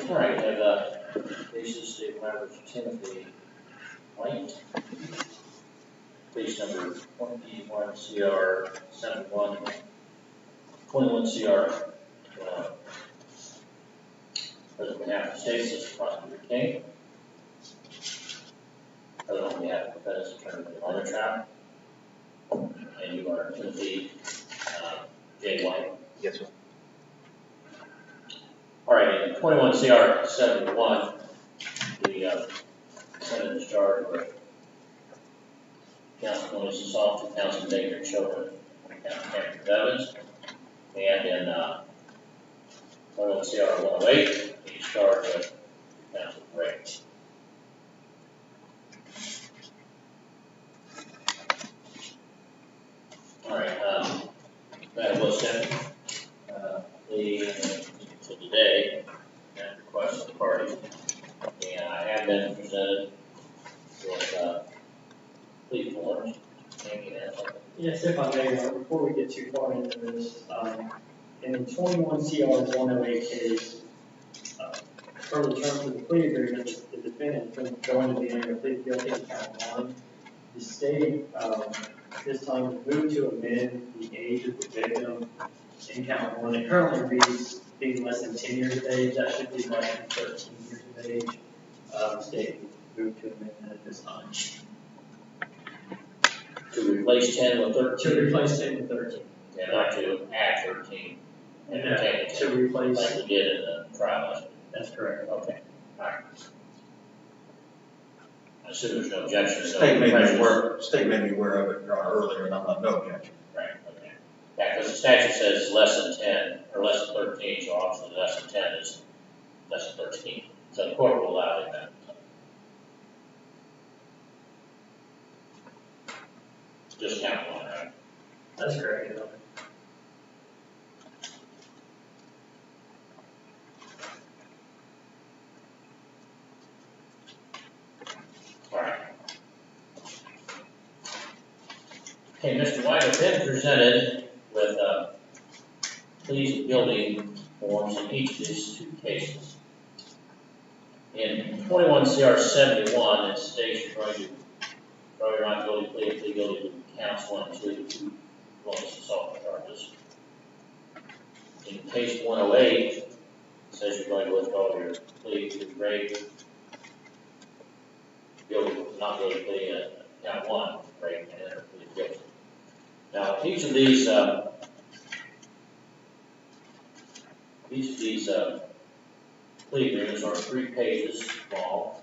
All right, I have cases, State Robert Timothy White, case number 21 CR 71, 21 CR, present on behalf of the state, this is Prosecutor King. Present on behalf of the defense attorney, Minor Trap, and you are Timothy J. White. Yes, sir. All right, in 21 CR 71, the defendant is charged with count of malicious assault to counts of endangering children, count of tampered with evidence, and in 21 CR 108, he's charged with counts of rape. All right, that was sent to today at request of the party, and I have been presented with plea forms. Yes, if I may, before we get too far into this, in the 21 CR 108 case, per the terms of the plea agreement, the defendant is going to be able to plead guilty to count one. The state this time moved to amend the age of the victim in count one. It currently reads being less than 10 years of age. That should be less than 13 years of age. The state moved to amend that at this time. To replace 10 with 13? To replace 10 with 13. Yeah, not to add 13. And Yeah, to replace. Like we did in the trial. That's correct. Okay. All right. I assume there's no objection. State made me aware of it earlier, and I'm not no objection. Right, okay. Yeah, because the statute says less than 10, or less than 13, so obviously less than 10 is less than 13. So the court will allow it then. Just count one, right? That's correct. All right. Okay, Mr. White has been presented with pleas guilty forms in each of these two cases. In 21 CR 71, it states you're going to throw your not guilty plea and plead guilty to counts 1 and 2, two malicious assault charges. In case 108, it says you're going to withdraw your plea to rape, not guilty plea, count 1, rape, and enter plea guilty. Now, each of these plea agreements are 3 pages long.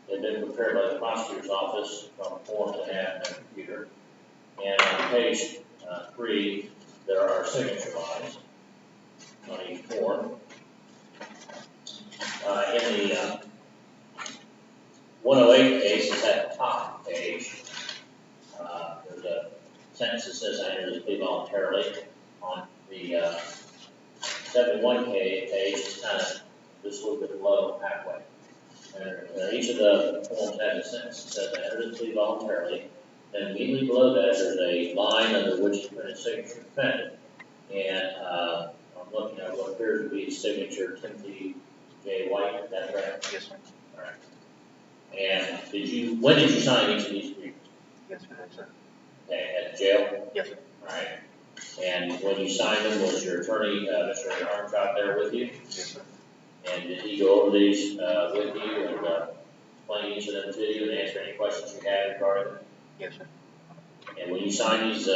They've been prepared by the prosecutor's office from forms they have in their computer. And on page 3, there are signature lines on each form. In the 108 case, it's at the top of the page. There's a sentence that says I entered this plea voluntarily. On the 71 page, it's kind of just a little bit below halfway. And each of the forms has a sentence that says I entered this plea voluntarily. Then immediately below that, there's a line under which is printed signature defendant. And I'm looking at what appears to be signature Timothy J. White. Is that correct? Yes, sir. All right. And when did you sign each of these agreements? Yes, sir. Okay, at the jail? Yes, sir. All right. And when you signed them, was your attorney, Mr. Armstrong, there with you? Yes, sir. And did he go over these with you and explain each of them to you and answer any questions you had regarding them? Yes, sir. And when you signed these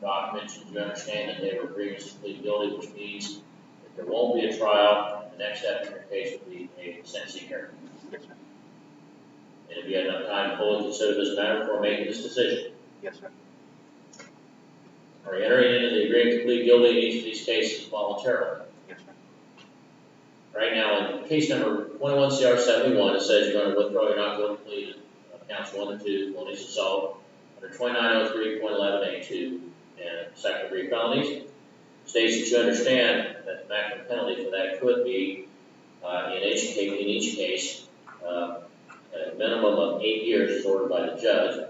documents, did you understand that they were agreements to plead guilty, which means that there won't be a trial, and the next step in your case will be a sentencing hearing? Yes, sir. And if you had enough time to fully consider this matter before making this decision? Yes, sir. Are you entering into the agreement to plead guilty in each of these cases voluntarily? Yes, sir. Right now, in case number 21 CR 71, it says you're going to withdraw your not guilty plea to counts 1 and 2, malicious assault, under 2903.11A2 and second degree felonies. States that you understand that the maximum penalty for that could be, in each case, a minimum of 8 years is ordered by the judge.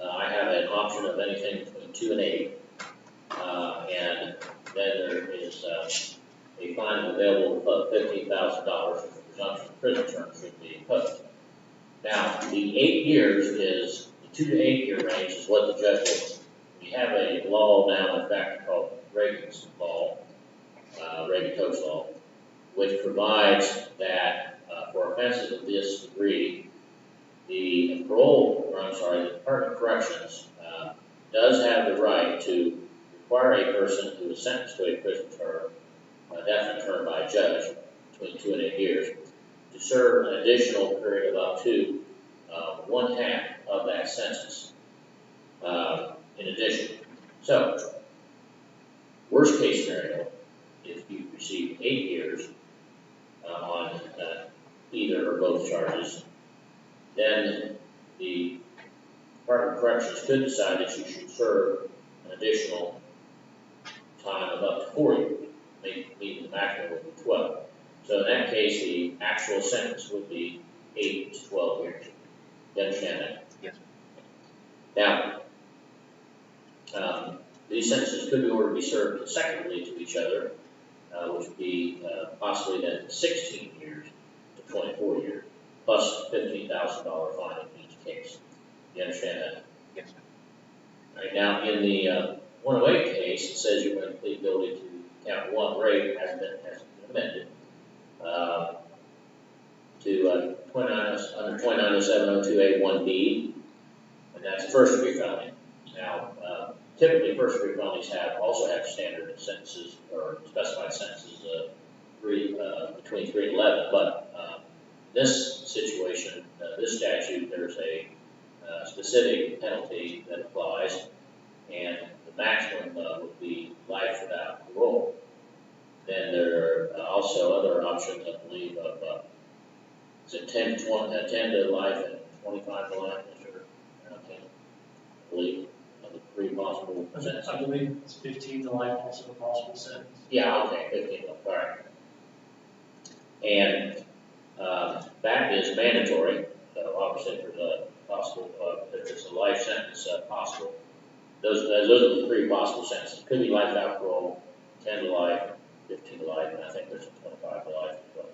I have an option of anything between 2 and 8. And then there is a fine available of $15,000 if the presumption of prison term should be imposed. Now, the 8 years is, the 2 to 8 year range is what the judge will. We have a law now, in fact, called Reagan's law, Reagan Coach law, which provides that for offenses of this degree, the Department of Corrections does have the right to require a person who is sentenced to a prison term, a definite term by a judge, between 2 and 8 years, to serve an additional period of up to 1/2 of that sentence in addition. So, worst case scenario, if you receive 8 years on either or both charges, then the Department of Corrections could decide that you should serve an additional time of up to 4 years, meaning the maximum would be 12. So in that case, the actual sentence would be 8 to 12 years. You understand that? Yes. Now, these sentences could be ordered to be served consecutively to each other, which would be possibly then 16 years to 24 years, plus $15,000 fine in each case. You understand that? Yes. All right, now in the 108 case, it says you're going to plead guilty to count 1 rape has been amended to under 290702A1B, and that's a first degree felony. Now, typically first degree felonies also have standard sentences or specified sentences between 3 and 11, but this situation, this statute, there's a specific penalty that applies, and the maximum would be life without parole. Then there are also other options, I believe, of is it 10 to life and 25 to life, I believe, of the 3 possible sentences. I believe it's 15 to life, also a possible sentence. Yeah, okay, 15 to life, all right. And that is mandatory, so obviously if there's a possible, if there's a life sentence possible, those are the 3 possible sentences. It could be life without parole, 10 to life, 15 to life, and I think there's a 25 to life as well.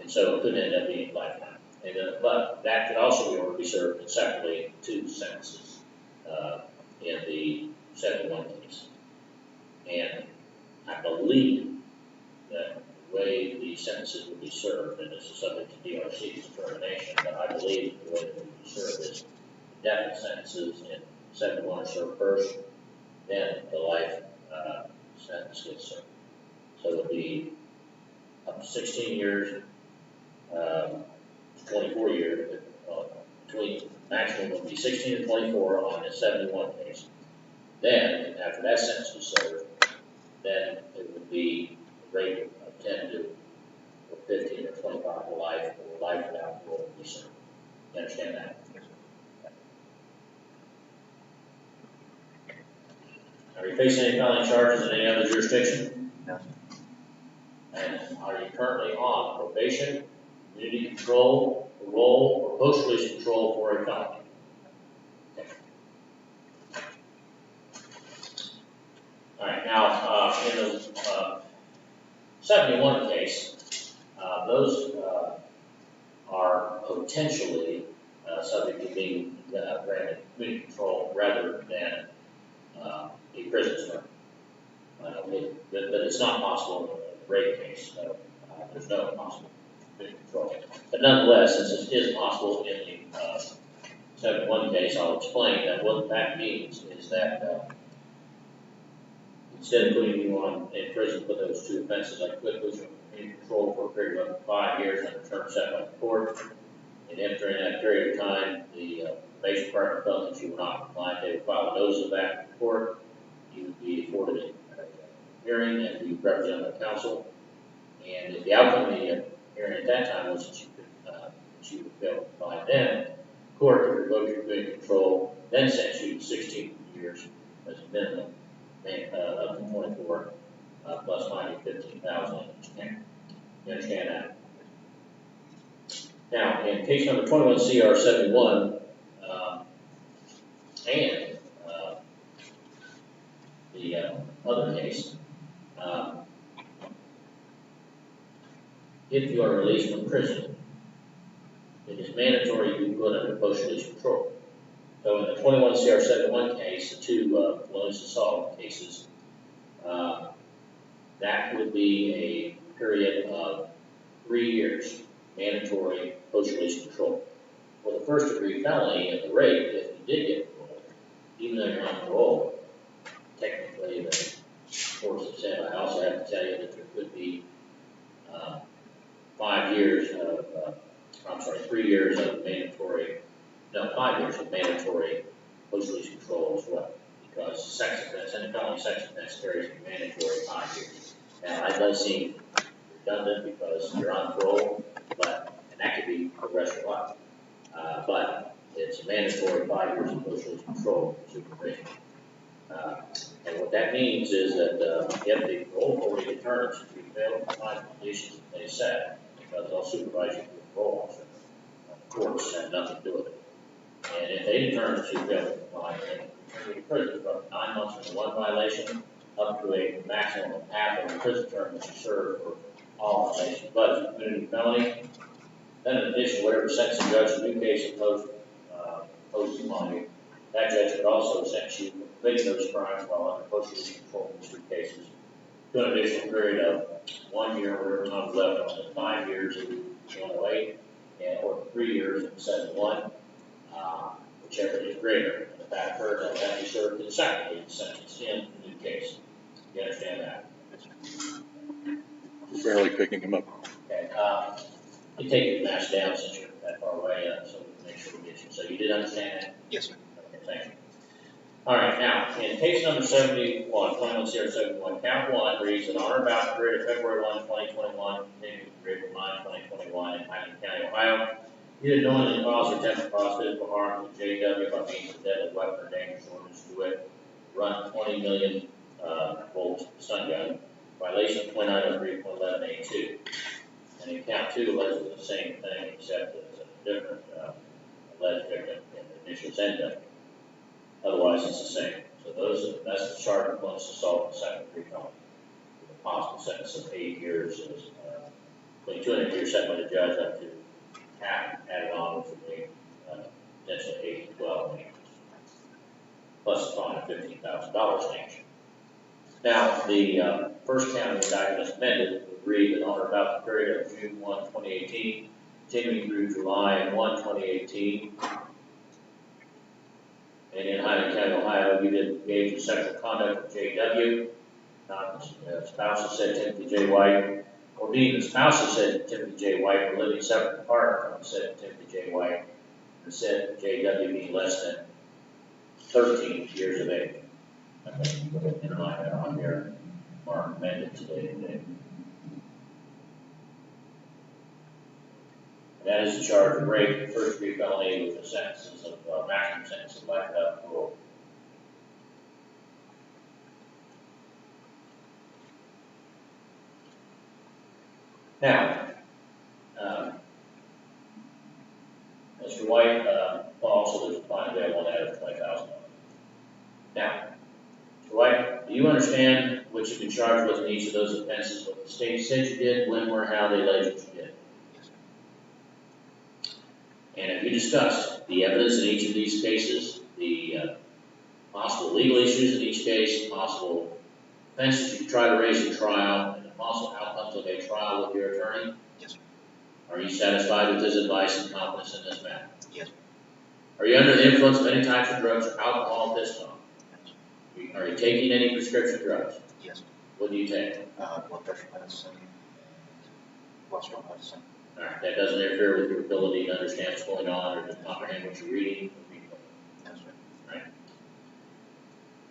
And so it could end up being lifetime. And, but that could also be ordered to be served consecutively 2 sentences in the 71 case. And I believe that the way the sentences would be served, and this is subject to DRC's determination, but I believe the way that would be served is definite sentences in 71 are served first, then the life sentence gets served. So it would be up to 16 years, 24 years, between maximum would be 16 and 24 on the 71 case. Then, after that sentence was served, then it would be a rate of 10 to 15 or 25 to life, or life without parole would be served. You understand that? Are you facing any felony charges in any other jurisdiction? No. And are you currently on probation, community control, parole, or post-release control for a felony? Okay. All right, now in the 71 case, those are potentially subject to being granted community control rather than a prison term. But it's not possible in the rape case, so there's no possible community control. But nonetheless, since it is possible in the 71 case, I'll explain that what that means is that instead of putting you in prison for those 2 offenses, I could put you in community control for a period of up to 5 years under term set by the court. And if during that period of time the probation department felt that you were not compliant, they would file a notice of that to the court. You would be afforded a hearing and be represented by counsel. And if the outcome of the hearing at that time was that you would fail to comply, then the court would revoke your community control, then sentence you to 16 years as a minimum, and up to 24, plus fine of $15,000 in each case. You understand that? Now, in case number 21 CR 71, and the other case, If you are released from prison, it is mandatory you be put under post-release control. So in the 21 CR 71 case, the two felonious assault cases, that would be a period of 3 years, mandatory post-release control. For the first degree felony and the rape, if you did get parole, even though you're on parole, technically the courts have said, I also have to tell you that there could be 5 years of, 3 years of mandatory, no, 5 years of mandatory post-release control as well. Because sex offense, any felony sex offense carries a mandatory 5 years. Now, that does seem redundant because you're on parole, and that could be the rest of your life. But it's a mandatory 5 years of post-release control supervision. And what that means is that if the parole authority determines if you fail to comply with conditions that they set, because they'll supervise you through the parole officer, the courts have nothing to do with it. And if they determine that you fail to comply, they can return you to prison for up to 9 months for one violation, up to a maximum of half of the prison term that you serve for all violations. But if you commit a felony, then in addition, whatever sentence the judge in new case imposes upon you, that judge could also sentence you for committing those crimes while under post-release control in these 3 cases to an additional period of 1 year, whatever time's left on the 5 years of 108, or 3 years of 71, whichever is greater. And if that occurs, that will have to be served consecutively sentence in the new case. You understand that? Barely picking him up. Okay. You take your mask down since you're that far away, so we can make sure we get you. So you did understand that? Yes, sir. Okay, thank you. All right, now, in case number 71, 21-071, count 1 reads that on or about the period of February 1, 2021, continuing to April 9, 2021, in Highland County, Ohio, you did knowingly cause or attempt to cause physical harm to JW by means of deadly weapon or dangerous ordinance to it, run 20 million volt stun gun, violation of 2903.11A2. And in count 2, alleged the same thing, except it's a different alleged victim and the initials end up. Otherwise, it's the same. So that's the charge of felonious assault and second-degree felony. With a possible sentence of 8 years, between 2 and 8 years set by the judge, up to half added on, which would be potentially 8 to 12 years, plus a fine of $15,000 sanction. Now, the first count of the indictment as amended would read that on or about the period of June 1, 2018, continuing through July 1, 2018, and in Highland County, Ohio, you did engage in sexual conduct with JW, not the spouse of said Timothy J. White, or being the spouse of said Timothy J. White, or living separate and apart from said Timothy J. White, and said JW being less than 13 years of age. Okay, go ahead and underline that on here. Mark amended today. And that is the charge of rape, first degree felony with the sentences of maximum sentence of life without parole. Now, Mr. White, also there's a fine available on that of $20,000. Now, Mr. White, do you understand what you've been charged with in each of those offenses, what the state said you did, when, where, how they alleged you did? And have you discussed the evidence in each of these cases, the possible legal issues in each case, possible offenses you try to raise in trial, and the possible outcomes of a trial with your attorney? Yes, sir. Are you satisfied with his advice and confidence in this matter? Yes, sir. Are you under the influence of any types of drugs or alcohol at this time? Yes, sir. Are you taking any prescription drugs? Yes, sir. What do you take? Blood pressure medicine, cholesterol medicine. All right, that doesn't interfere with your ability to understand what's going on or to comprehend what you're reading. Yes, sir. Right.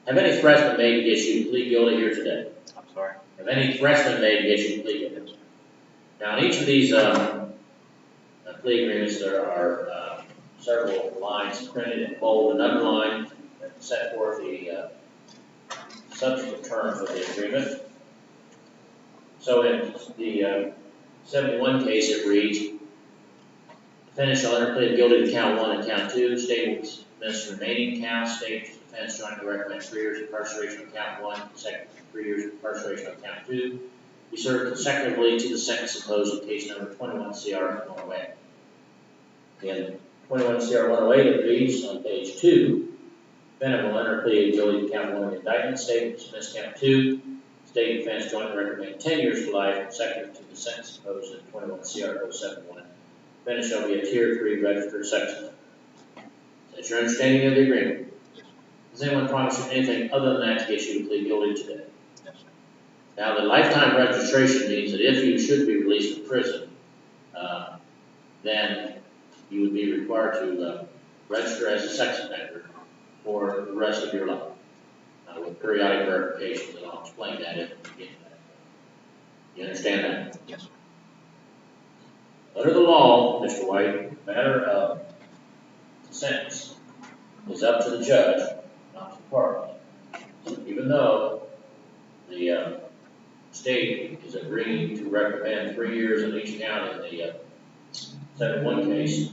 Have any threats been made against you to plead guilty here today? I'm sorry? Have any threats been made against you to plead guilty? Yes, sir. Now, in each of these plea agreements, there are several lines printed in bold and underlined that set forth the substantive terms of the agreement. So in the 71 case, it reads, Defendant shall enter plea of guilty to count 1 and count 2. State will dismiss remaining counts. State defense jointly recommends 3 years incarceration on count 1, consecutive 3 years incarceration on count 2. Be served consecutively to the sentence imposed in case number 21 CR 108. Again, 21 CR 108 reads on page 2. Defendant will enter plea of guilty to count 1 of the indictment. State will dismiss count 2. State defense jointly recommend 10 years to life consecutive to the sentence imposed in 21 CR 071. Defendant shall be a tier 3 registered sex offender. That's your understanding of the agreement. Does anyone promise you anything other than that to get you to plead guilty today? Yes, sir. Now, the lifetime registration means that if you should be released from prison, then you would be required to register as a sex offender for the rest of your life. With periodic verifications, and I'll explain that if we get to that. You understand that? Yes, sir. Under the law, Mr. White, the matter of sentence is up to the judge, not to the party. Even though the state is agreeing to recommend 3 years in each count in the 71 case,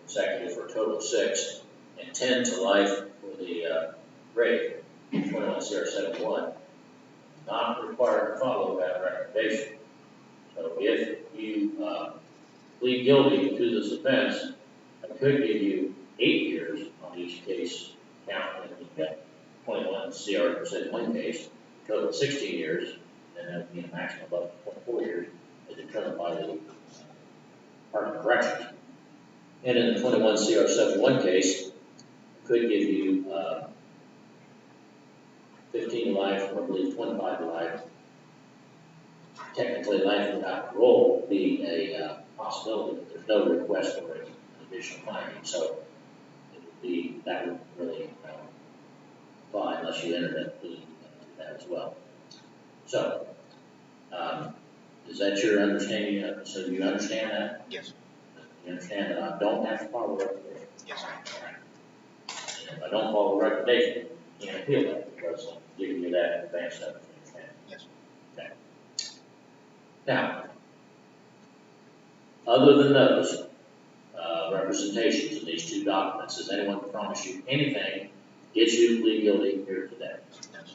consecutive for a total of 6, and 10 to life for the rape, 21 CR 71, not required to follow that recommendation. So if you plead guilty to this offense, I could give you 8 years on each case count in the 21 CR 71 case, total of 16 years, and that would be a maximum of 24 years, as determined by the Department of Corrections. And in the 21 CR 71 case, I could give you 15 to life, or I believe 25 to life. Technically, life without parole would be a possibility, but there's no request for an additional finding, so it would be, that would really apply unless you enter that plea to that as well. So, is that your understanding of it? So you understand that? Yes, sir. You understand that I don't have to follow the recommendation? Yes, sir. And if I don't follow the recommendation, you can't appeal that because I'm giving you that advance notice. You understand? Yes, sir. Okay. Now, other than those representations in these 2 documents, does anyone promise you anything gets you to plead guilty here today? Yes, sir.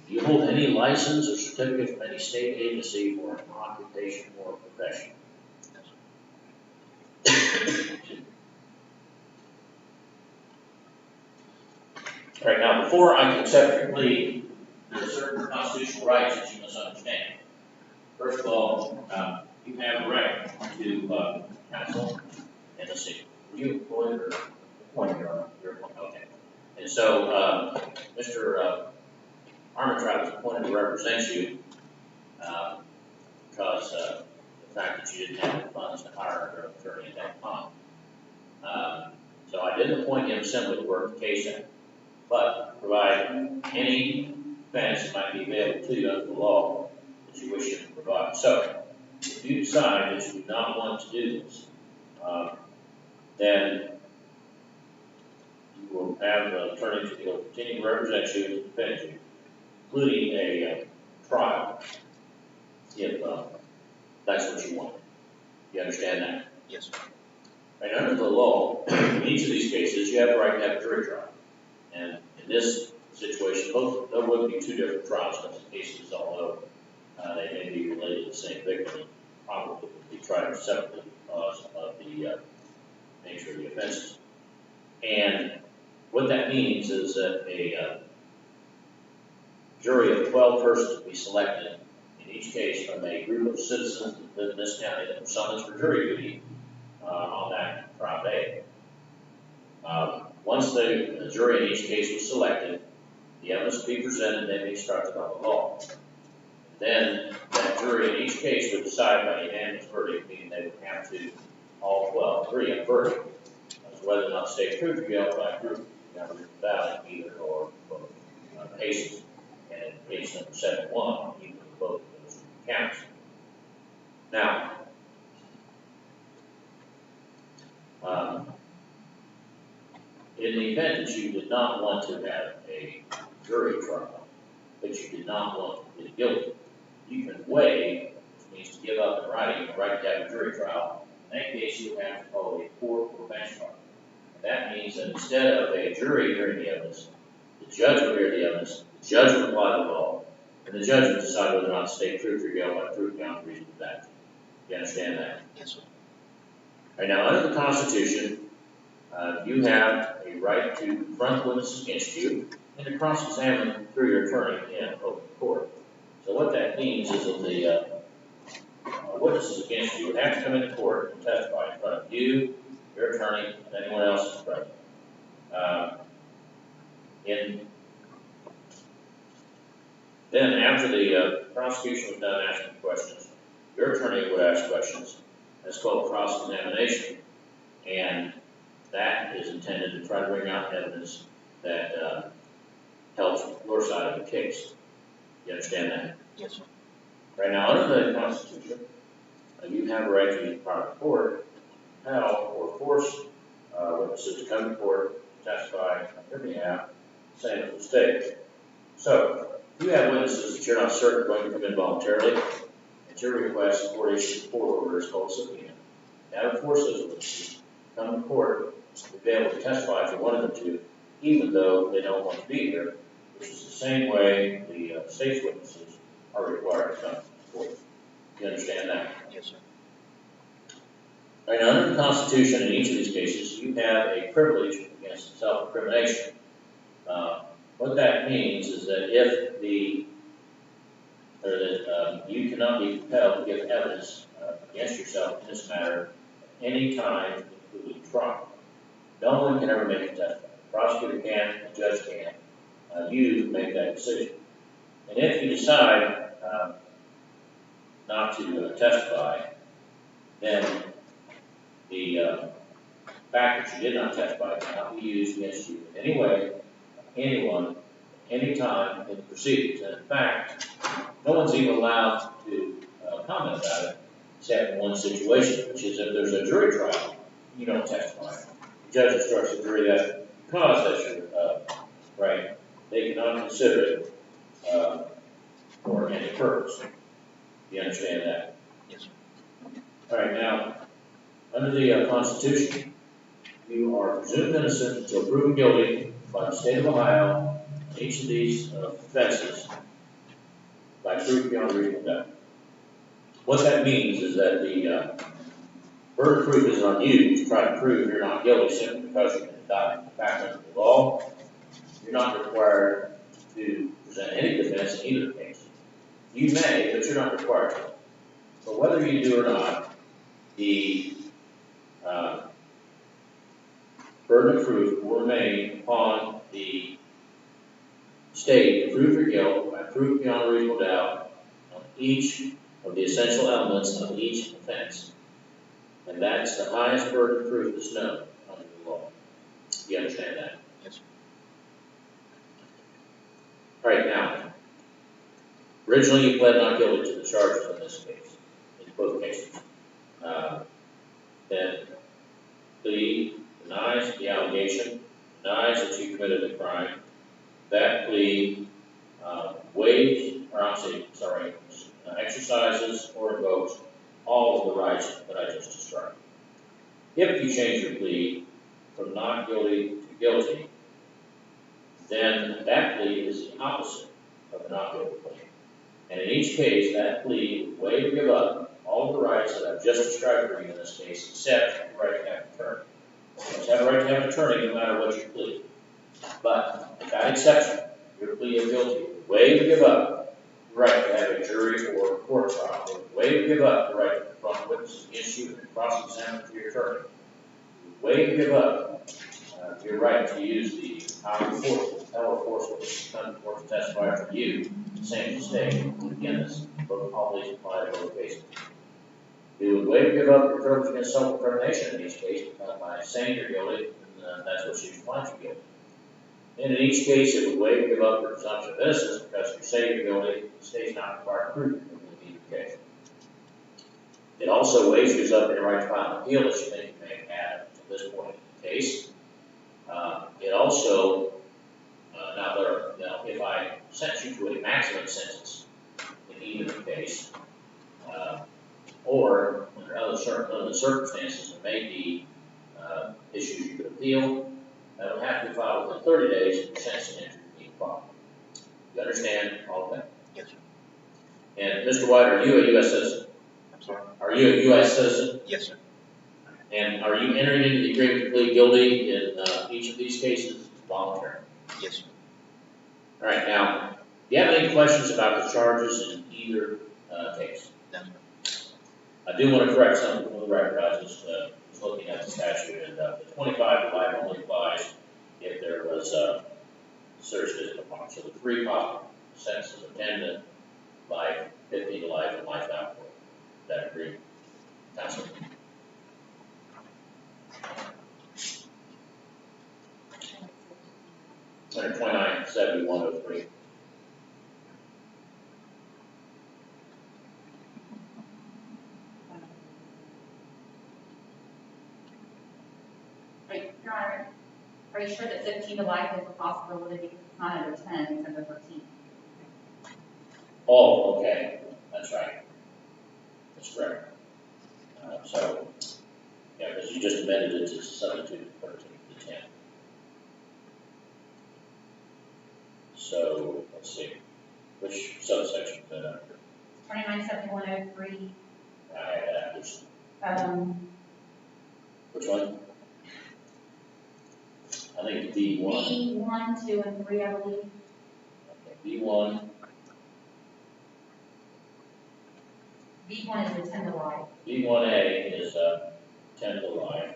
Do you hold any license or certificate from any state agency for an occupation or profession? All right, now before I can accept your plea, there are certain constitutional rights that you must understand. First of all, you have a right to counsel in the city. Were you employed or appointed? You're appointed, okay. And so, Mr. Armitage was appointed to represent you because of the fact that you didn't have the funds to hire an attorney at that time. So I didn't appoint him simply to work the case out, but provide any defense that might be available to you under the law that you wish him to provide. So, if you decide that you do not want to do this, then you will have an attorney who will continue to represent you and defend you, including a trial, if that's what you want. You understand that? Yes, sir. Right, under the law, in each of these cases, you have the right to have a jury trial. And in this situation, there would be 2 different trials, because the cases, although they may be related to the same victim, probably would be tried separately because of the nature of the offenses. And what that means is that a jury of 12 persons will be selected in each case from a group of citizens that live in this county that were summoned for jury duty on that trial day. Once the jury in each case was selected, the evidence would be presented and then be instructed on the law. Then that jury in each case would decide by unanimous verdict, meaning they would have to all 12 agree on a verdict as to whether or not the state proved guilty by a group valid either or both cases. And in case number 71, either or both of those counts. Now, in the event that you did not want to have a jury trial, but you did not want to plead guilty, you can waive needs to give up in writing the right to have a jury trial, in that case, you have to call a court or bench trial. That means that instead of a jury hearing the evidence, the judge will hear the evidence, the judge will apply the law, and the judge will decide whether or not to state proof or guilt by proof beyond reasonable doubt. You understand that? Yes, sir. All right, now, under the Constitution, you have a right to confront witnesses against you and to cross-examine through your attorney in open court. So what that means is that the witnesses against you have to come into court and testify in front of you, your attorney, and anyone else who's present. Then after the prosecution was done asking questions, your attorney would ask questions. That's called cross-examination, and that is intended to try to bring out evidence that helps your side of the case. You understand that? Yes, sir. Right now, under the Constitution, you have a right to use private court, compel, or force witnesses to come to court, testify on your behalf, same as the state. So, if you have witnesses that you're not certain are going to come in voluntarily, at your request, the court issues a court order is called subpoena. That would force those witnesses to come to court to be able to testify if you wanted them to, even though they don't want to be here, which is the same way the state's witnesses are required to come to court. You understand that? Yes, sir. Right, now, under the Constitution, in each of these cases, you have a privilege against self-incrimination. What that means is that if you cannot be compelled to give evidence against yourself in this matter at any time, including trial. No one can ever make a testimony. The prosecutor can, the judge can. You make that decision. And if you decide not to testify, then the fact that you did not testify cannot be used against you in any way, anyone, any time in the proceedings. And in fact, no one's even allowed to comment about it, except in one situation, which is if there's a jury trial, you don't testify. The judge instructs the jury that because that's your right, they cannot consider it for any purpose. You understand that? Yes, sir. All right, now, under the Constitution, you are presumed innocent until proven guilty by the state of Ohio on each of these offenses by proof beyond reasonable doubt. What that means is that the burden of proof is on you to try to prove you're not guilty simply because you've been indicted. In fact, under the law, you're not required to present any defense in either case. You may, but you're not required to. But whether you do or not, the burden of proof will remain upon the state to prove your guilt by proof beyond reasonable doubt on each of the essential elements of each offense. And that's the highest burden of proof that's known under the law. You understand that? Yes, sir. All right, now, originally you pled not guilty to the charges in this case, in both cases. Then plea denies the allegation, denies that you committed the crime. That plea exercises or invokes all of the rights that I just described. If you change your plea from not guilty to guilty, then that plea is the opposite of a not guilty plea. And in each case, that plea would waive or give up all the rights that I've just described for you in this case, except the right to have an attorney. You have a right to have an attorney no matter what you plead. But with that exception, your plea of guilty would waive or give up the right to have a jury or a court trial. It would waive or give up the right to confront witnesses against you and cross-examine to your attorney. It would waive or give up your right to use the power of force, the power of force which come to court to testify for you, same as the state. Again, this both all these apply to both cases. You would waive or give up your privilege against self-incrimination in each case by saying you're guilty, and that's what you find you guilty. And in each case, it would waive or give up your presumption of innocence because you say you're guilty, the state's not required to prove you're guilty in either case. It also waives or gives up your right to file an appeal that you think you may have at this point in the case. It also, now if I sentence you to a maximum sentence in either case, circumstances, there may be issues you could appeal. That would have to be filed within 30 days of the sentencing entry being filed. You understand all of that? Yes, sir. And Mr. White, are you a U.S. citizen? I'm sorry? Are you a U.S. citizen? Yes, sir. And are you entering into the agreement to plead guilty in each of these cases voluntarily? Yes, sir. All right, now, do you have any questions about the charges in either case? No, sir. I do want to correct something for the record. I was looking at the statute, and the 25 to life only applies if there was serious physical harm. So the three possible sentences of 10 to life, 15 to life, and life out. That agree? Counsel? Under 297103. Wait, Your Honor, are you sure that 15 to life is a possibility because it's not under 10, it's under 13? Oh, okay, that's right. That's correct. So, yeah, because you just amended it to substitute 13 to 10. So, let's see, which subsection is that under? 297103, I had that, which one? I think it's B1. B1, 2, and 3, I believe. Okay, B1, B1 is the 10 to life. B1A is 10 to life.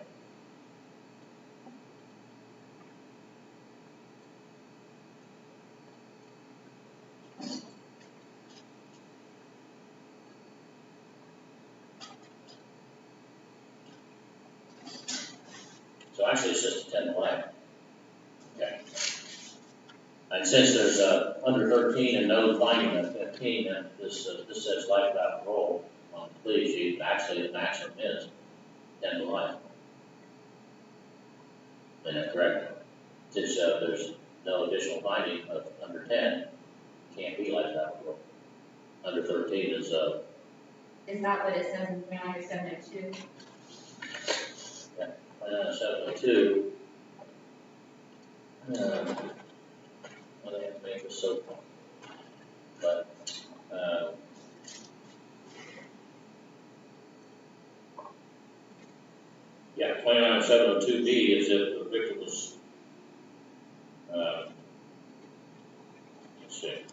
So actually, it's just a 10 to life. Okay. And since there's under 13 and no finding of 15, then this says life without parole on the plea sheet. Actually, the maximum is 10 to life. Is that correct? Since there's no additional finding of under 10, can't be life without parole. Under 13 is Is that what it says in 2972? 702. Well, they have to make this so far. But, yeah, 29702B is if the victim was, let's see.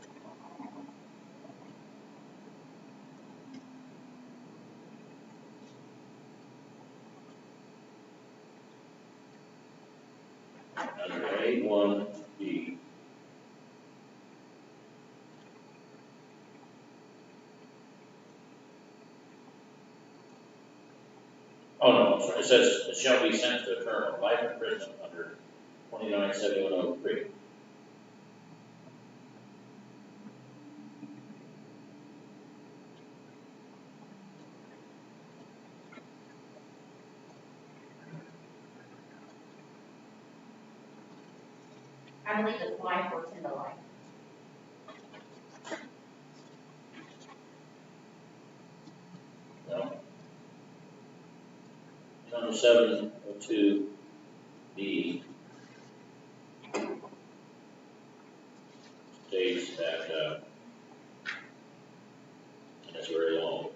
Under A1B. Oh, no, sorry. It says, it shall be sentenced to a term of life in prison under 297103. I believe it's life or 10 to life. No? Under 702B states that, and it's very long.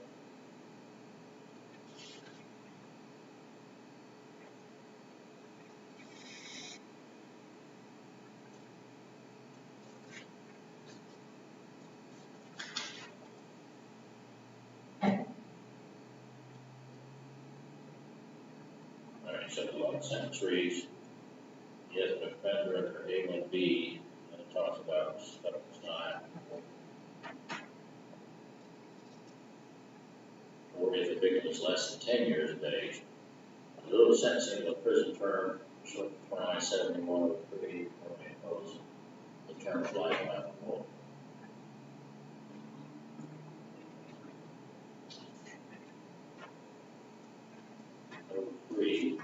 All right, so the long sentence reads, if an offender under A1B, and it talks about federal time, or if the victim is less than 10 years of age, a little sentencing of a prison term, short 297103, or may impose the term of life without parole. Three.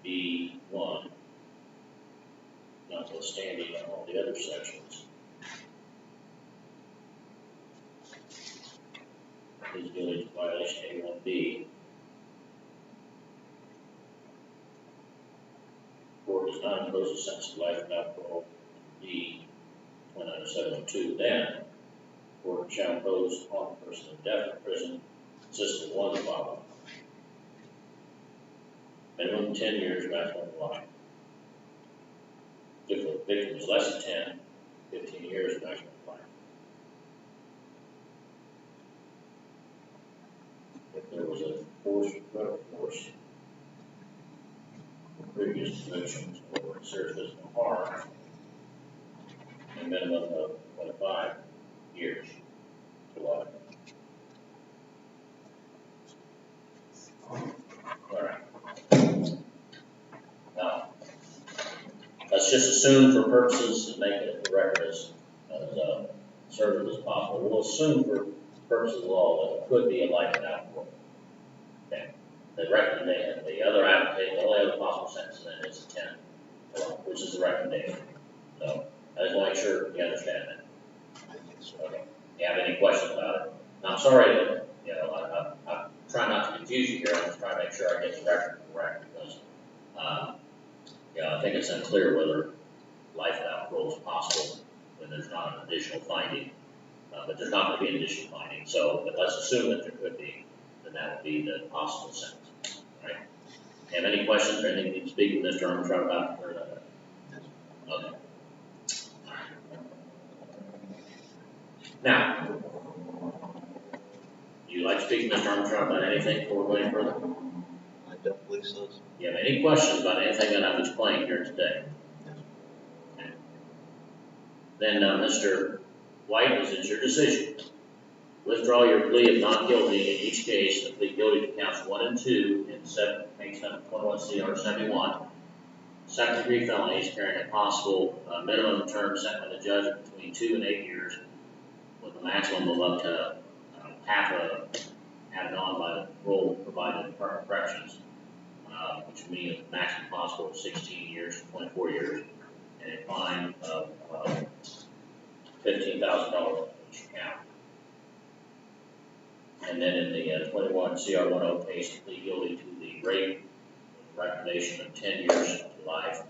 B1, no, notwithstanding all the other sections. Please guilty to violation A1B. Court does not impose a sentence of life without parole. B, 29702. Then, court shall impose on the person indefinite prison consistent of one of the following: minimum 10 years, maximum life. If the victim is less than 10, 15 years, maximum life. If there was a force, threat of force, previous convictions, or serious physical harm, a minimum of 25 years to life. All right. Now, let's just assume for purposes of making it the record as assertive as possible. We'll assume for purposes of law that it could be a life without parole. Okay. The recommendation, the other application, the only other possible sentence then is 10, which is the recommendation. So I just want to make sure you understand that. Okay. You have any questions about it? And I'm sorry that, I'm trying not to confuse you here. I'm just trying to make sure I get the record correct because, I think it's unclear whether life without parole is possible when there's not an additional finding. But there's not going to be an additional finding. So, but let's assume that there could be, then that would be the possible sentence. Right? Have any questions or anything to speak with Mr. Armstrong about? Okay. Now, do you like to speak to Mr. Armstrong about anything before we go any further? I don't believe so. Do you have any questions about anything that I've explained here today? Okay. Then, Mr. White, is it your decision? Withdraw your plea of not guilty in each case and plead guilty to counts 1 and 2 in 21 CR 71. Second degree felonies carrying a possible minimum term set by the judge of between 2 and 8 years with a maximum of up to half added on by the rule provided in the Department of Corrections, which would mean a maximum possible of 16 years to 24 years, and a fine of $15,000 each count. And then in the 21 CR 10 case, plead guilty to the rape recommendation of 10 years to life,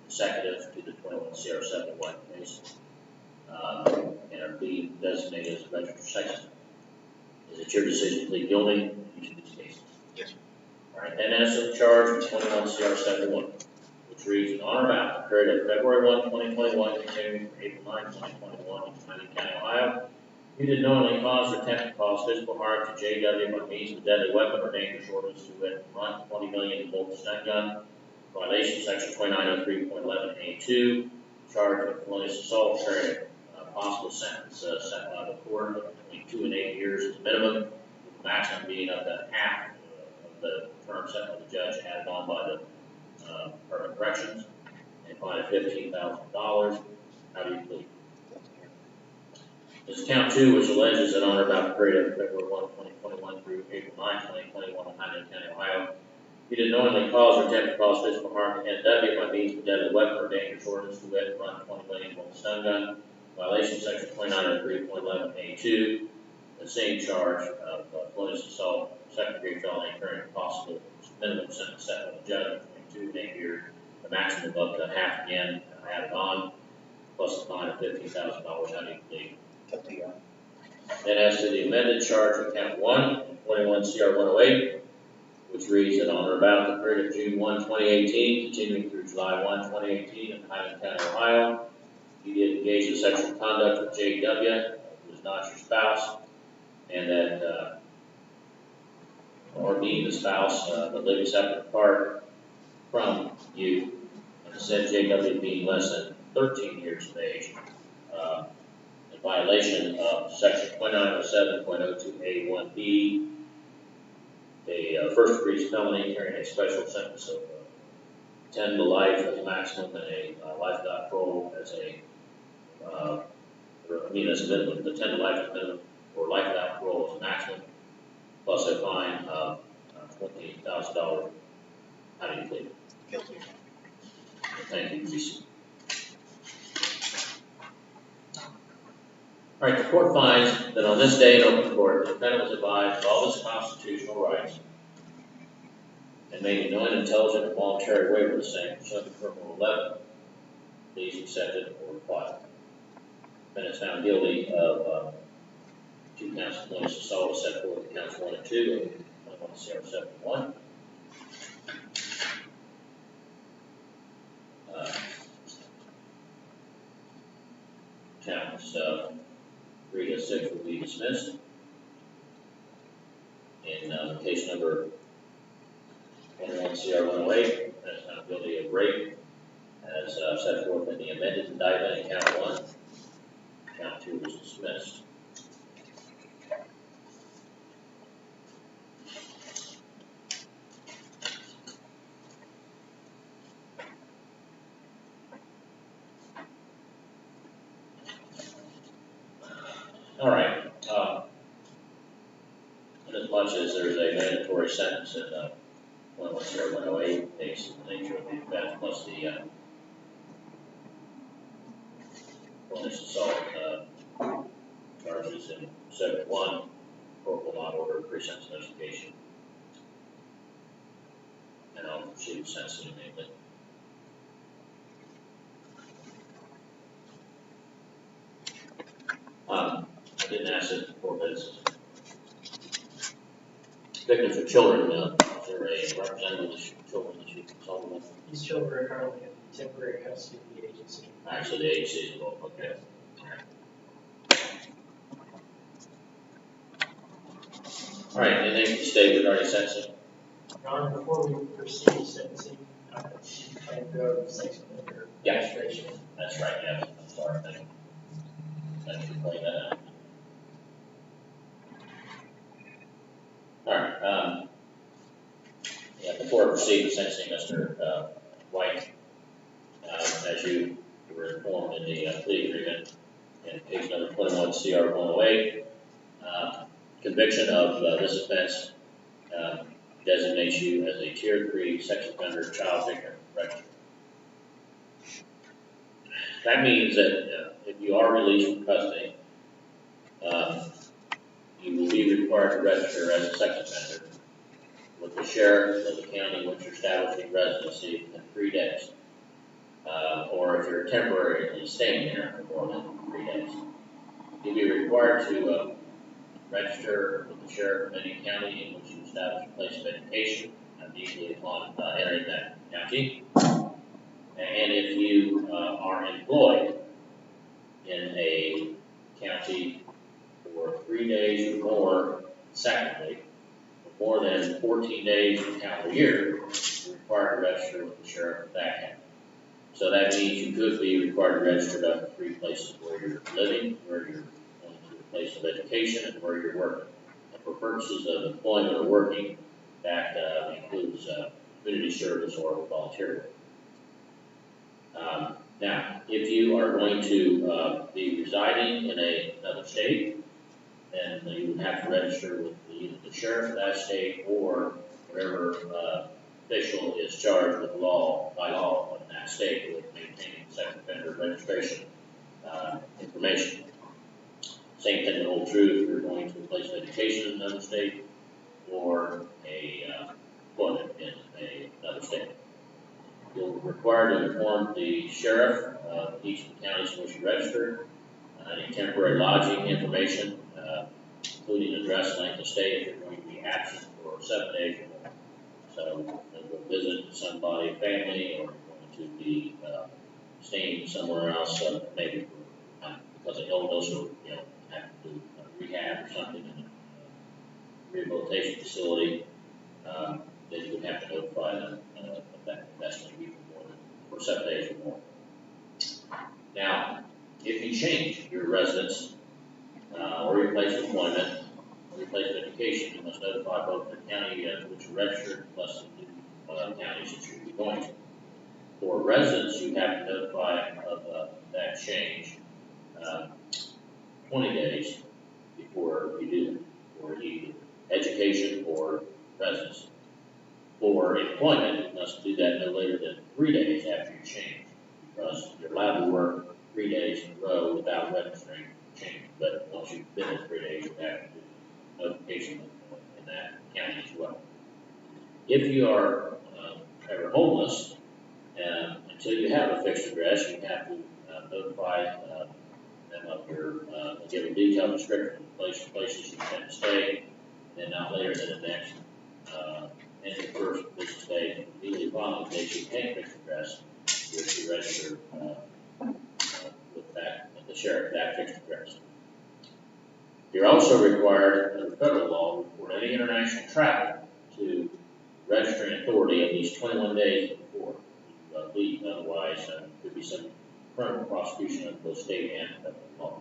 consecutive to the 21 CR 71 case, and are being designated as a registered sex offender. Is it your decision to plead guilty in each of these cases? Yes. All right, then as to the charge of 21 CR 71, which reads, on or about the period of February 1, 2021, continuing through April 9, 2021, in County, Ohio, you did knowingly cause or attempt to cause physical harm to JW by means of a deadly weapon or dangerous ordinance to wit, run 20 million bolt stun gun, violation section 2903.11A2, charged with felonious assault, carrying a possible sentence set by the court of between 2 and 8 years as a minimum, with the maximum being up to half of the term set by the judge added on by the Department of Corrections, and fine of $15,000. How do you plead? This is count 2, which alleges that on or about the period of February 1, 2021 through April 9, 2021 in County, Ohio, you did knowingly cause or attempt to cause physical harm to NW by means of a deadly weapon or dangerous ordinance to wit, run 20 million bolt stun gun, violation section 2903.11A2, the same charge of felonious assault, second degree felony, carrying a possible minimum sentence set by the judge between 2 and 8 years, the maximum of up to half again added on, plus a fine of $15,000. How do you plead? Then as to the amended charge of count 1, 21 CR 108, which reads that on or about the period of June 1, 2018, continuing through July 1, 2018 in Highland County, Ohio, you did engage in sexual conduct with JW, who is not your spouse, and that, or being the spouse, but living separate apart from you, and said JW being less than 13 years of age, in violation of section 2907.02A1B, a first degree felony carrying a special sentence of 10 to life as a maximum and a life without parole as a, as a minimum, the 10 to life as a minimum, or life without parole as a maximum, plus a fine of $20,000. How do you plead? Guilty. Thank you, Lisa. All right, the court finds that on this day in open court, the defendant was advised of all his constitutional rights and made a knowing, intelligent, and voluntary waiver of the same pursuant to Rule 11. Pleas accepted or required. Defendant is found guilty of 2 counts of malicious assault set forth in counts 1 and 2 of 21 CR 71. Counts 3 to 6 will be dismissed. In case number 21 CR 108, that's found guilty of rape as set forth in the amended indictment in count 1. Count 2 was dismissed. All right. As much as there's a mandatory sentence in 21 CR 108, based on the nature of the offense, plus the malicious assault charges in 71, court will not order a pre-sentence investigation. And I'll proceed with sentencing immediately. I didn't ask it before, but it's victims of children. Is there a representative of children that you consult with? These children are currently in temporary custody of the agency. Actually, the agency is involved. Okay. All right. Anything to state regarding sentencing? Your Honor, before we proceed with sentencing, I go to sex offender registration. That's right. Yeah. I'm sorry. Thank you for pointing that out. All right. Yeah. Before I proceed with sentencing, Mr. White, as you were informed in the plea agreement in case number 21 CR 108, conviction of this offense designates you as a Tier 3 sex offender child victim register. That means that if you are released from custody, you will be required to register as a sex offender with the sheriff of the county in which you're establishing residency in 3 days. Or if you're temporarily staying there for more than 3 days. You'll be required to register with the sheriff of any county in which you establish a place of education immediately upon entering that county. And if you are employed in a county for 3 days or more, secondly, for more than 14 days in a calendar year, you're required to register with the sheriff of that county. So that means you could be required to register up to 3 places where you're living, where you're going to a place of education, and where you're working. And for purposes of employment or working, that includes community service or volunteer work. Now, if you are going to be residing in another state, then you would have to register with either the sheriff of that state or whatever official is charged with by law in that state with maintaining sex offender registration information. Same thing will hold true if you're going to a place of education in another state or employment in another state. You'll be required to inform the sheriff of each of the counties in which you register, any temporary lodging information, including address, length of stay if you're going to be absent for 7 days or more. So you'll go visit somebody, family, or you're going to be staying somewhere else, maybe because of illness or have to do rehab or something in a rehabilitation facility. Then you would have to notify them of that investment for 7 days or more. Now, if you change your residence or your place of employment or your place of education, you must notify both the county which you registered plus the counties that you'll be going to. For residents, you have to notify of that change 20 days before you do it, for either education or residence. For employment, you must do that no later than 3 days after you change, because you're allowed to work 3 days in a row without registering change. But once you've been there 3 days, you have to do notification in that county as well. If you are ever homeless, until you have a fixed address, you have to notify them of your, give a detailed description of places you intend to stay, and then not later than the next, and the first business day, immediately following the day you obtain a fixed address, you're to register with that, the sheriff, that fixed address. You're also required, under federal law, for any international travel to register an authority at least 21 days before you leave. Otherwise, there could be some criminal prosecution of both state and federal law.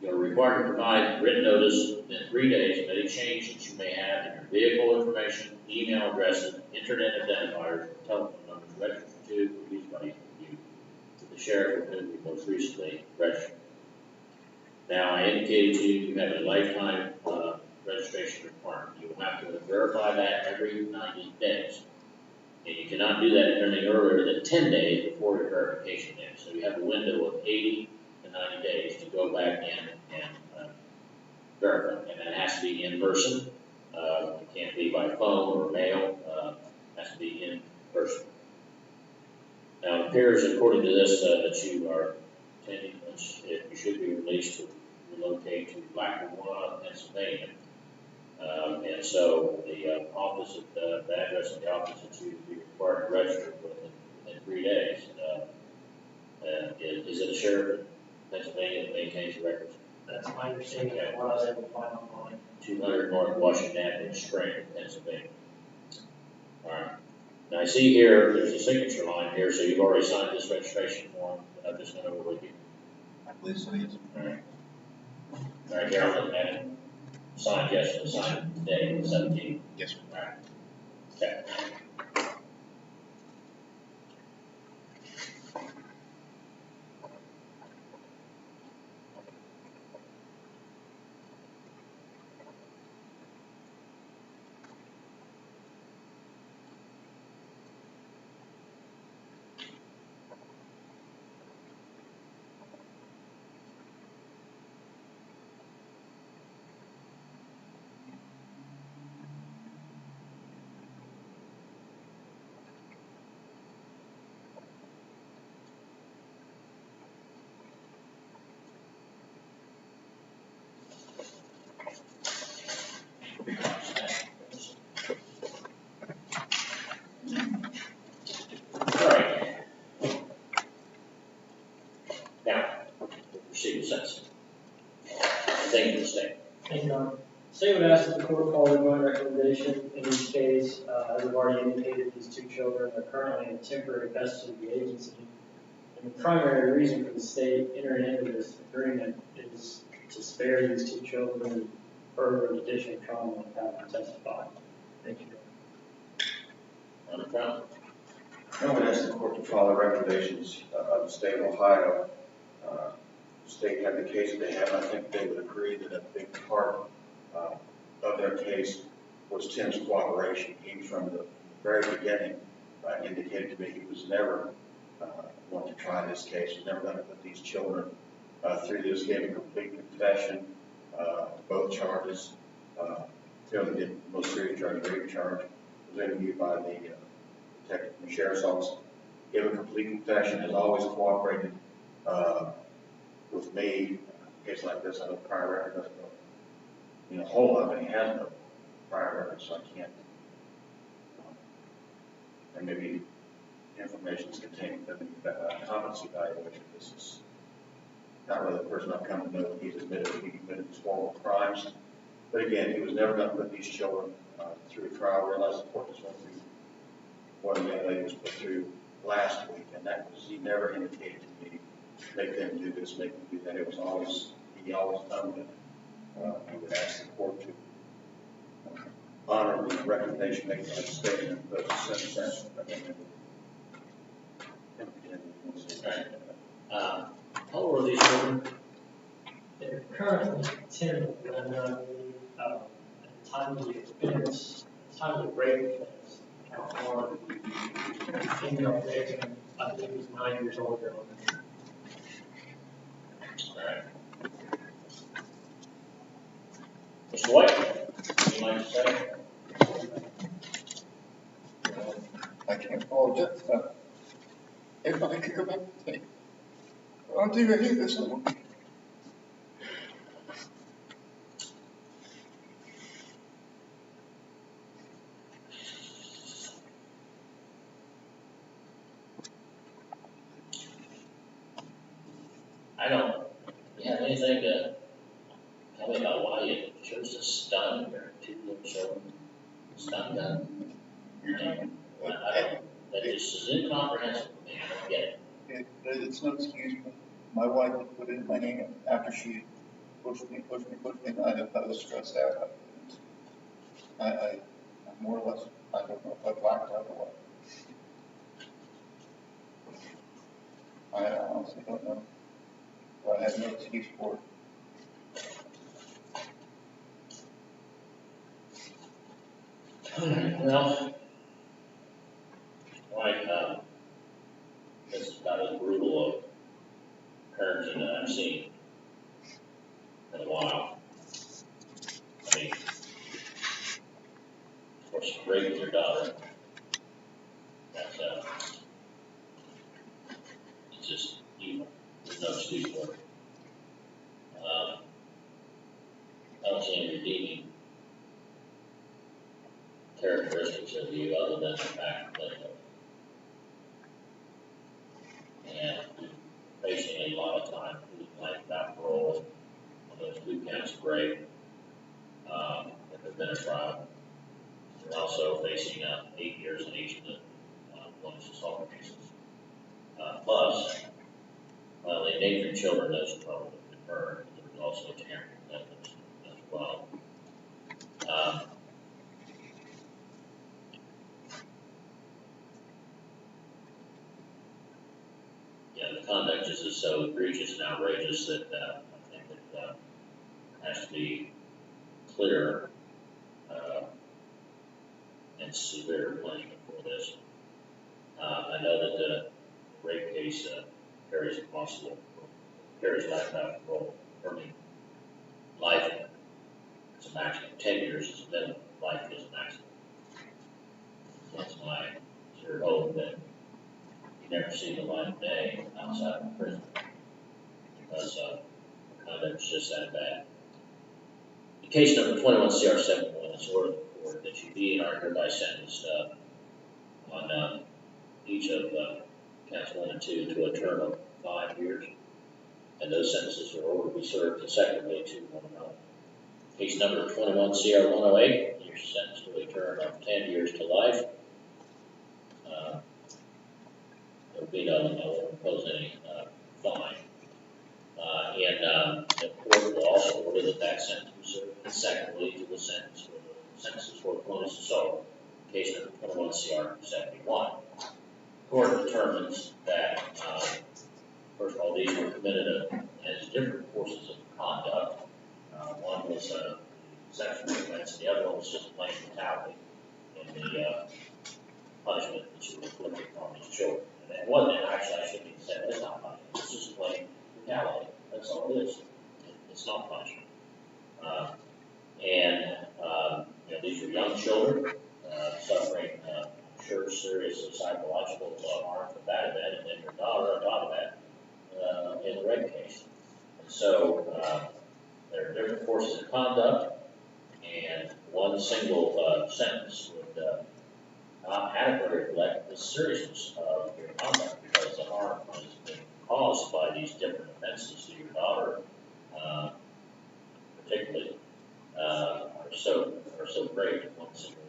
You're required to provide written notice within 3 days of any change that you may have in your vehicle information, email addresses, internet identifiers, telephone numbers registered to or used by you to the sheriff with whom you most recently registered. Now, I indicated to you have a lifetime registration requirement. You will have to verify that every 90 days. And you cannot do that anything earlier than 10 days before your verification date. So you have a window of 80 to 90 days to go back in and verify. And that has to be in person. It can't be by phone or mail. It has to be in person. Now, it appears, according to this, that you are intending, you should be released to relocate to Blackwood, Pennsylvania. And so the office, the address of the office that you would be required to register within 3 days is it a sheriff in Pennsylvania that maintains the records? That's my understanding of what I was able to find online. 200 North Washington Avenue, Spring, Pennsylvania. All right. Now I see here, there's a signature line here, so you've already signed this registration form that I've just gone over with you. I believe so, yes. All right. All right, here, I'm looking at it. Signed yesterday, signed today, the 17th. Yes, sir. All right. Okay. Thank you, State. Thank you, Don. State would ask that the court call the joint recommendation in each case. As I've already indicated, these two children are currently in temporary custody of the agency. And the primary reason for the state entering into this agreement is to spare these two children further additional trauma and have to testify. Thank you. On the front. I would ask the court to follow recommendations of the state of Ohio. The state had the case they had. I think they would agree that a big part of their case was Tim's cooperation. He, from the very beginning, indicated to me he was never going to try this case. He was never going to put these children through this. Gave a complete confession, both charges. Fairly did the most serious charge, rape charge, was interviewed by the detective from the sheriff's office. Gave a complete confession. Has always cooperated with me. In a case like this, I know prior record doesn't know a whole lot, but he has no prior record, so I can't. And maybe information is contained within the competency evaluation. This is not really the person I've come to know. He's admitted that he committed these horrible crimes. But again, he was never going to put these children through a trial. I realized the court just went through what a young lady was put through last week, and that was, he never indicated to me, make them do this, make them do that. It was always, he always done it. He would ask the court to honor the recommendation made by the state and impose a sentence as How old are these children? They're currently 10 and 11, I believe, at the time of the offense, at the time of the rape offense, count one, female victim, I believe was 9 years old. right. Mr. White, would you like to say? I can't apologize. If I could go back and say, I'll do any of this. I don't, you have anything to tell me about why you chose to stun your two little children? Stun gun? I don't, that just is incomprehensible to me, I don't get it. It's no excuse. My wife put it in my hand after she pushed me, and I was stressed out. I more or less, I don't know if I blacked out or what. I honestly don't know. But I have no excuse for it. Well, like, this is about as brutal of parenting that I've seen in a while. I mean, of course, raping your daughter, that's, it's just evil. There's no excuse for it. I don't see any redeeming characteristics of you other than the fact that, and facing a lot of time, life without parole, on those 2 counts of rape, if there's been a trial. You're also facing 8 years in each of the police assault cases. Plus, while they endangered children, those probably occurred, there was also tampering methods as well. Yeah, the conduct is so egregious and outrageous that I think it has to be clear and severe punishment for this. I know that the rape case carries life without parole. I mean, life is a maximum. 10 years is a minimum. Life is a maximum. That's my sure hope that you never see the light of day outside of prison, because conduct is just that bad. In case number 21 CR 71, it's ordered the court that you be and are hereby sentenced on each of counts 1 and 2 to a term of 5 years, and those sentences are ordered to be served consecutively to one another. Case number 21 CR 108, you're sentenced to a term of 10 years to life. There will be no impose any fine. And the court will also order that sentence be served consecutively to the sentences for police assault, case number 21 CR 71. The court determines that, first of all, these were committed as different courses of conduct. One was sexual offense, and the other one was just plain brutality in the punishment that you inflicted on these children. And it wasn't, actually, I shouldn't even say it's not punishment, it's just plain brutality. That's all it is. It's not punishment. You know, these are young children suffering, I'm sure, serious psychological harm from that event, and then your daughter on top of that in the rape case. And so there are different courses of conduct, and one single sentence would not adequately reflect the seriousness of your conduct, because the harm has been caused by these different offenses to your daughter, particularly, are so great that one single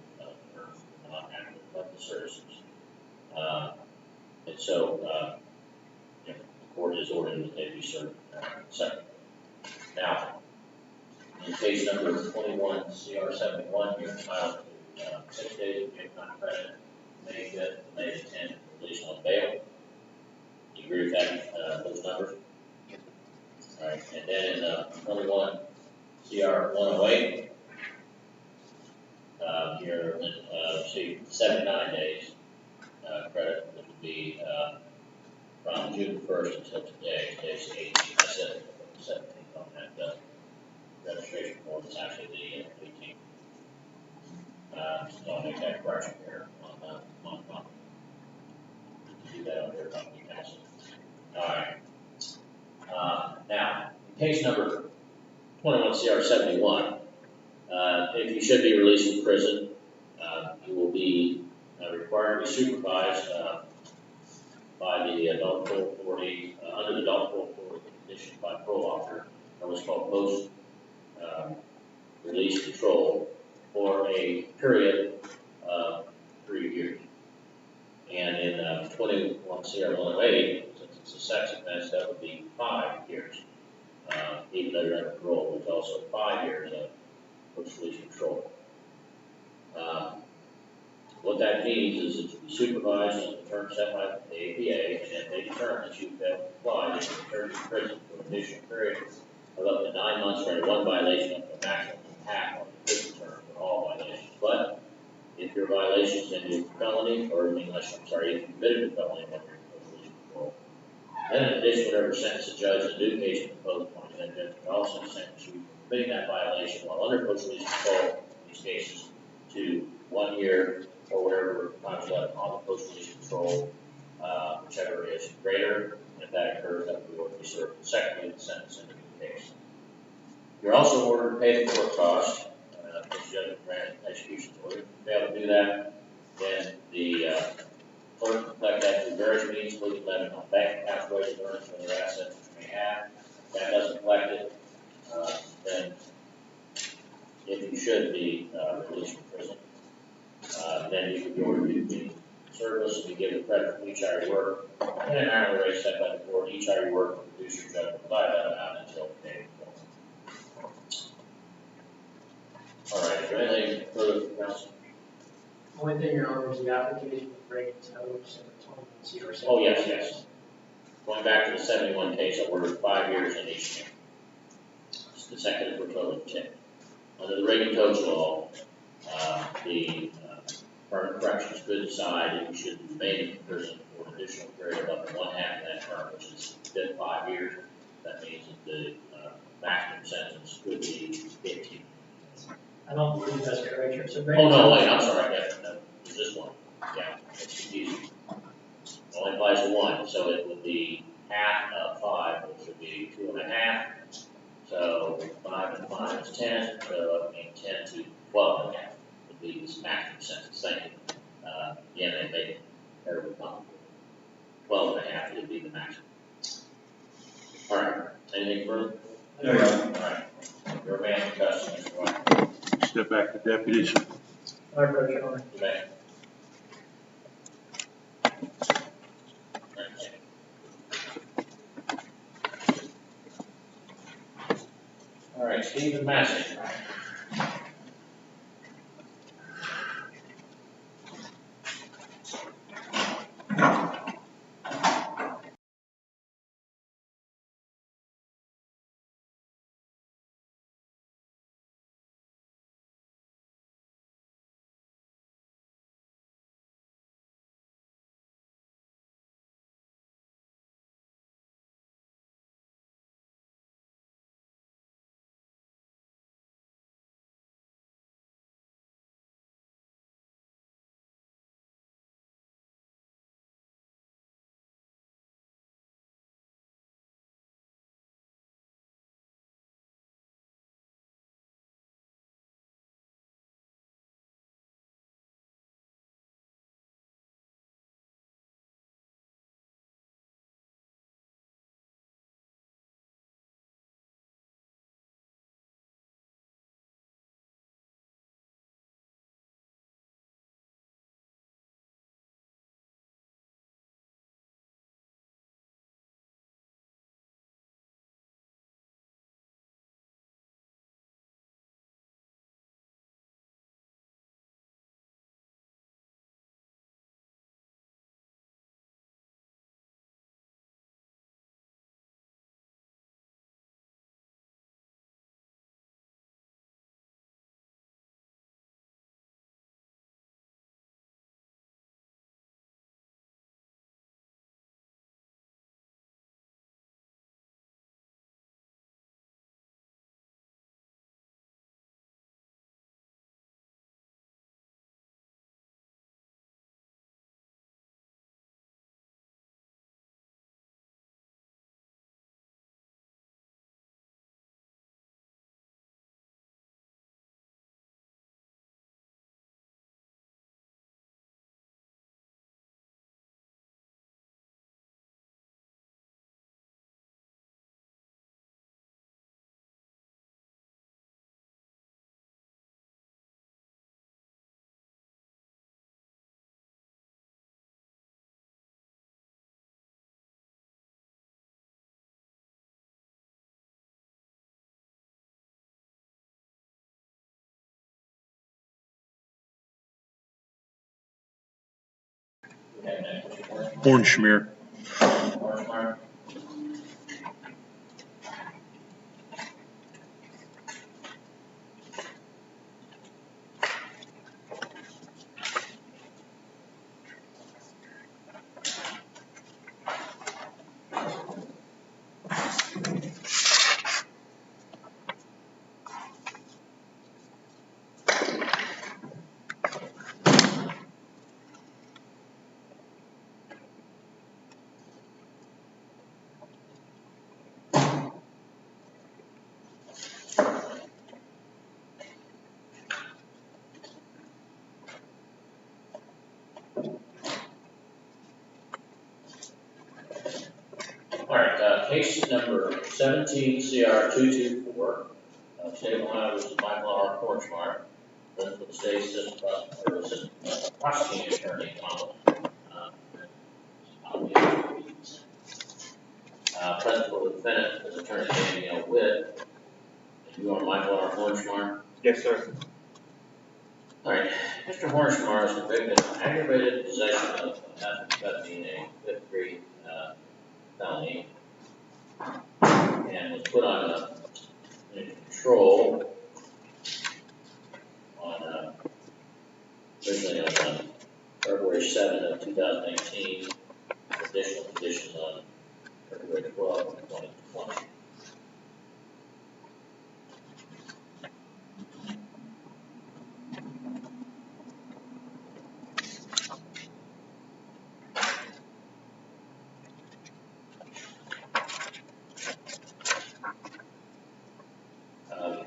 term would not adequately reflect the seriousness. And so, you know, the court is ordering that they be served second. Now, in case number 21 CR 71, you're entitled to 6 days of juvenile credit, May 5th to May 10th, released on bail. Do you agree with that, those numbers? All right, and then in 21 CR 108, you're receiving 79 days credit, which would be from June 1st until today. Today's 8th. I said 17th on that, registration form, it's actually the 18th. So I'll make that correction here on, do that on your company council. Alright. Now, in case number 21 CR 71, if you should be released from prison, you will be required to be supervised by the adult parole authority, under the adult parole authority conditioned by parole officer, or what's called post release control, for a period of 3 years. And in 21 CR 108, since it's a sex offense, that would be 5 years. Even though you're under parole, there's also 5 years of post-release control. What that means is that you'll be supervised on the terms set by the APA, and if they determine that you fail to comply, they can return you to prison for an additional period of up to 9 months for any one violation, up to a maximum of half of the prison term for all violations. But if your violations end in felony, or if you committed a felony when you're in post-release control, then in addition, whatever sentence the judge in due case can impose upon you, that judge can also sentence you for committing that violation while under post-release control, in these cases, to 1 year or whatever time's left on the post-release control, whichever is greater. And if that occurs, that will be served consecutively the sentence in the case. You're also ordered to pay the court costs, if you have a grant execution order. If you fail to do that, then the clerk will collect that through various means, including levying on bank accounts, wages, earnings, or other assets which you may have. If that doesn't collect it, then if you should be released from prison, then you can be ordered to be service and be given credit for each hour you work, and an hourly rate set by the court. Each hour you work will reduce your judgment by that amount until the day before. All right, is there anything further from council? Only thing, Your Honor, is the application of Reagan Toes and 21 CR. Oh, yes. Going back to the 71 case, I ordered 5 years in each case. The second is for total of 10. Under the Reagan Toes law, the Department of Corrections could decide that you should remain in prison for an additional period of up to 1/2 of that term, which is then 5 years. That means that the maximum sentence could be 15. I don't believe that's correct, sir. So Oh, no, wait, I'm sorry, no, there's this one. Yeah, it's confusing. It only applies to 1, so it would be half of 5, which would be 2.5. So 5 and 5 is 10, so I mean 10 to 12.5 would be this maximum sentence. Thank you. Again, they made it terribly complicated. 12.5 would be the maximum. All right, anything further? No, Your Honor. All right, your man for custody, Mr. White. Step back to deputies. All right, Your Honor. You may. All right, Stephen Massey. Okay, next, Mr. Hornschmier. Horstmeyer. All right, case number 17CR224, State of Ohio versus Michael R. Horstmeyer, for the state assistant prosecuting attorney, present for the defendant is attorney Daniel Witt. And you are Michael R. Horstmeyer. Yes, sir. All right, Mr. Horstmeyer is convicted of aggravated possession of methamphetamine, a fifth-degree felony, and was put on control on originally on February 7 of 2018, additional conditions on February 12 of 2020.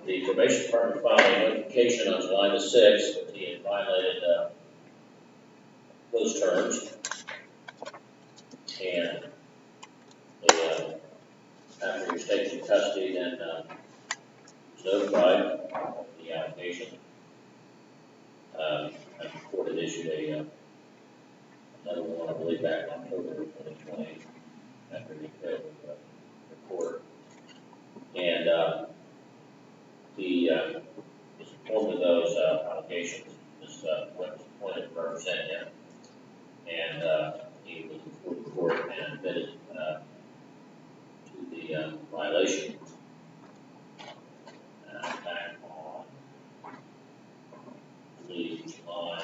The probation department filed a notification on July the 6th that he had violated those terms, and they, after he was taken into custody, then was notified of the allegation. And the court had issued another one, I believe, back in October of 2020, after he failed the court. And he was informed of those allegations. This witness appointed to represent him, and he was before the court and admitted to the violation back on, I believe, July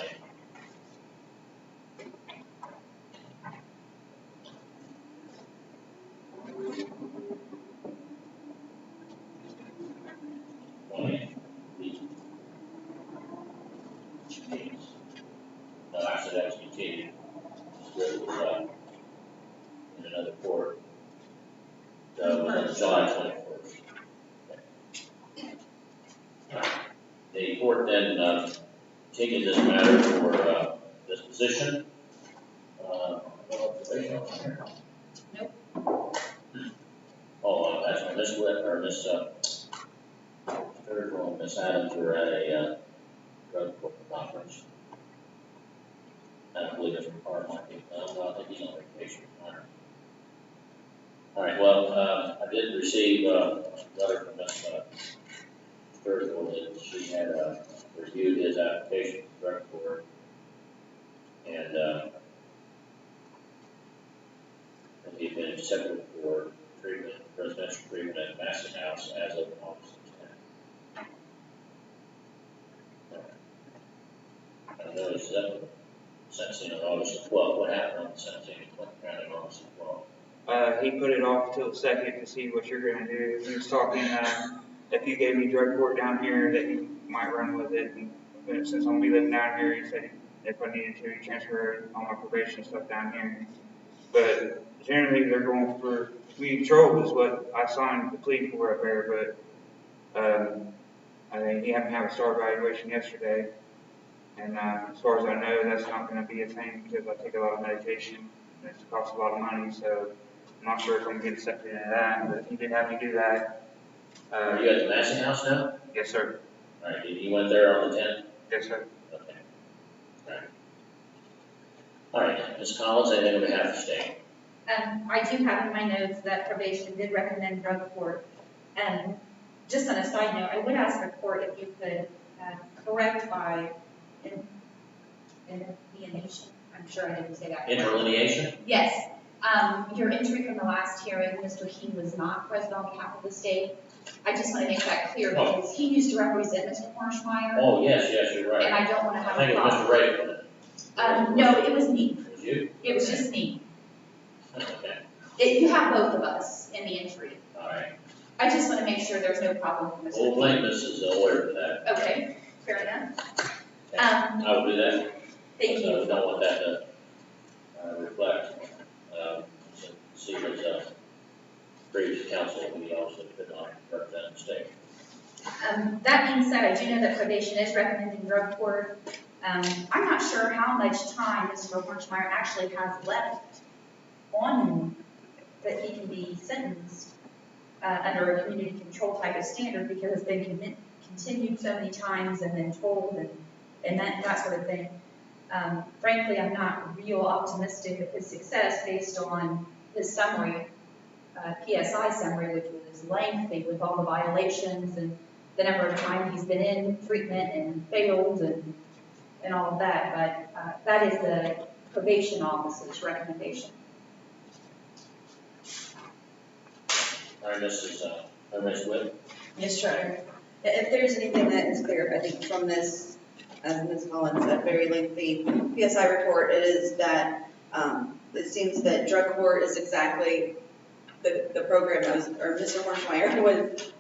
20th. No, actually, that was continued. It was in another court. So, on July 21st. The court then continued this matter for disposition. Nope. Oh, that's when Miss Witt or Miss Sturgill and Miss Adams were at a drug court conference. I don't believe Mr. Carr might be. I think he's on vacation. All right. Well, I did receive a letter from Miss Sturgill that she had reviewed his application for drug court, and that he had been accepted for treatment, residential treatment at Massey House as of August 10th. I noticed that sentencing on August 12th. What happened on the sentencing in Clinton County on August 12th? He put it off till the second to see what you're gonna do. He was talking, if you gave me drug court down here, that you might run with it. And since I'm gonna be living down here, he said if I needed to, he'd transfer all my probation stuff down here. But generally, they're going for community control is what I signed the plea for up there. But I think he happened to have a STAR evaluation yesterday. And as far as I know, that's not going to be a thing because I take a lot of medication and it costs a lot of money. So I'm not sure if I'm going to get accepted into that. But if he did have me do that. Are you at the Massey House now? Yes, sir. All right. You went there on the 10th? Yes, sir. Okay. All right. All right. Ms. Collins, anything on behalf of the state? I do have in my notes that probation did recommend drug court. And just on a side note, I would ask the court if you could correct by in the nation. I'm sure I didn't say that. Interlineation? Yes, your entry from the last hearing, Mr. King was not present on behalf of the state. I just want to make that clear because he used to represent Mr. Hornschmeyer, Oh, yes, you're and right. I don't want to I have think a it was Mr. problem. Ray. No, it was me. It was you? It was just me. Okay, You have both of us in the entry. all right. I just want to make sure there's no problem for Mr. We'll King. blame Mrs. Aware of that. Okay, fair enough. I will do that. Thank you. Don't want that to reflect, see what previous council, we also could not represent the state. That being said, I do know that probation is recommending drug court. I'm not sure how much time Mr. Hornschmeyer actually has left on him that he can be sentenced under a community control type of standard because it's been continued so many times and then told and that sort of thing. Frankly, I'm not real optimistic of his success based on his summary, PSI summary, which was lengthy with all the violations and the number of times he's been in treatment and failed and all of that. But that is the probation officer's recommendation. All right, Ms. Witt. Ms. Schroeder, if there's anything that is clear, I think from this, as Ms. Collins said, very lengthy PSI report, it is that it seems that drug court is exactly the program that was, or Mr. Hornschmeyer was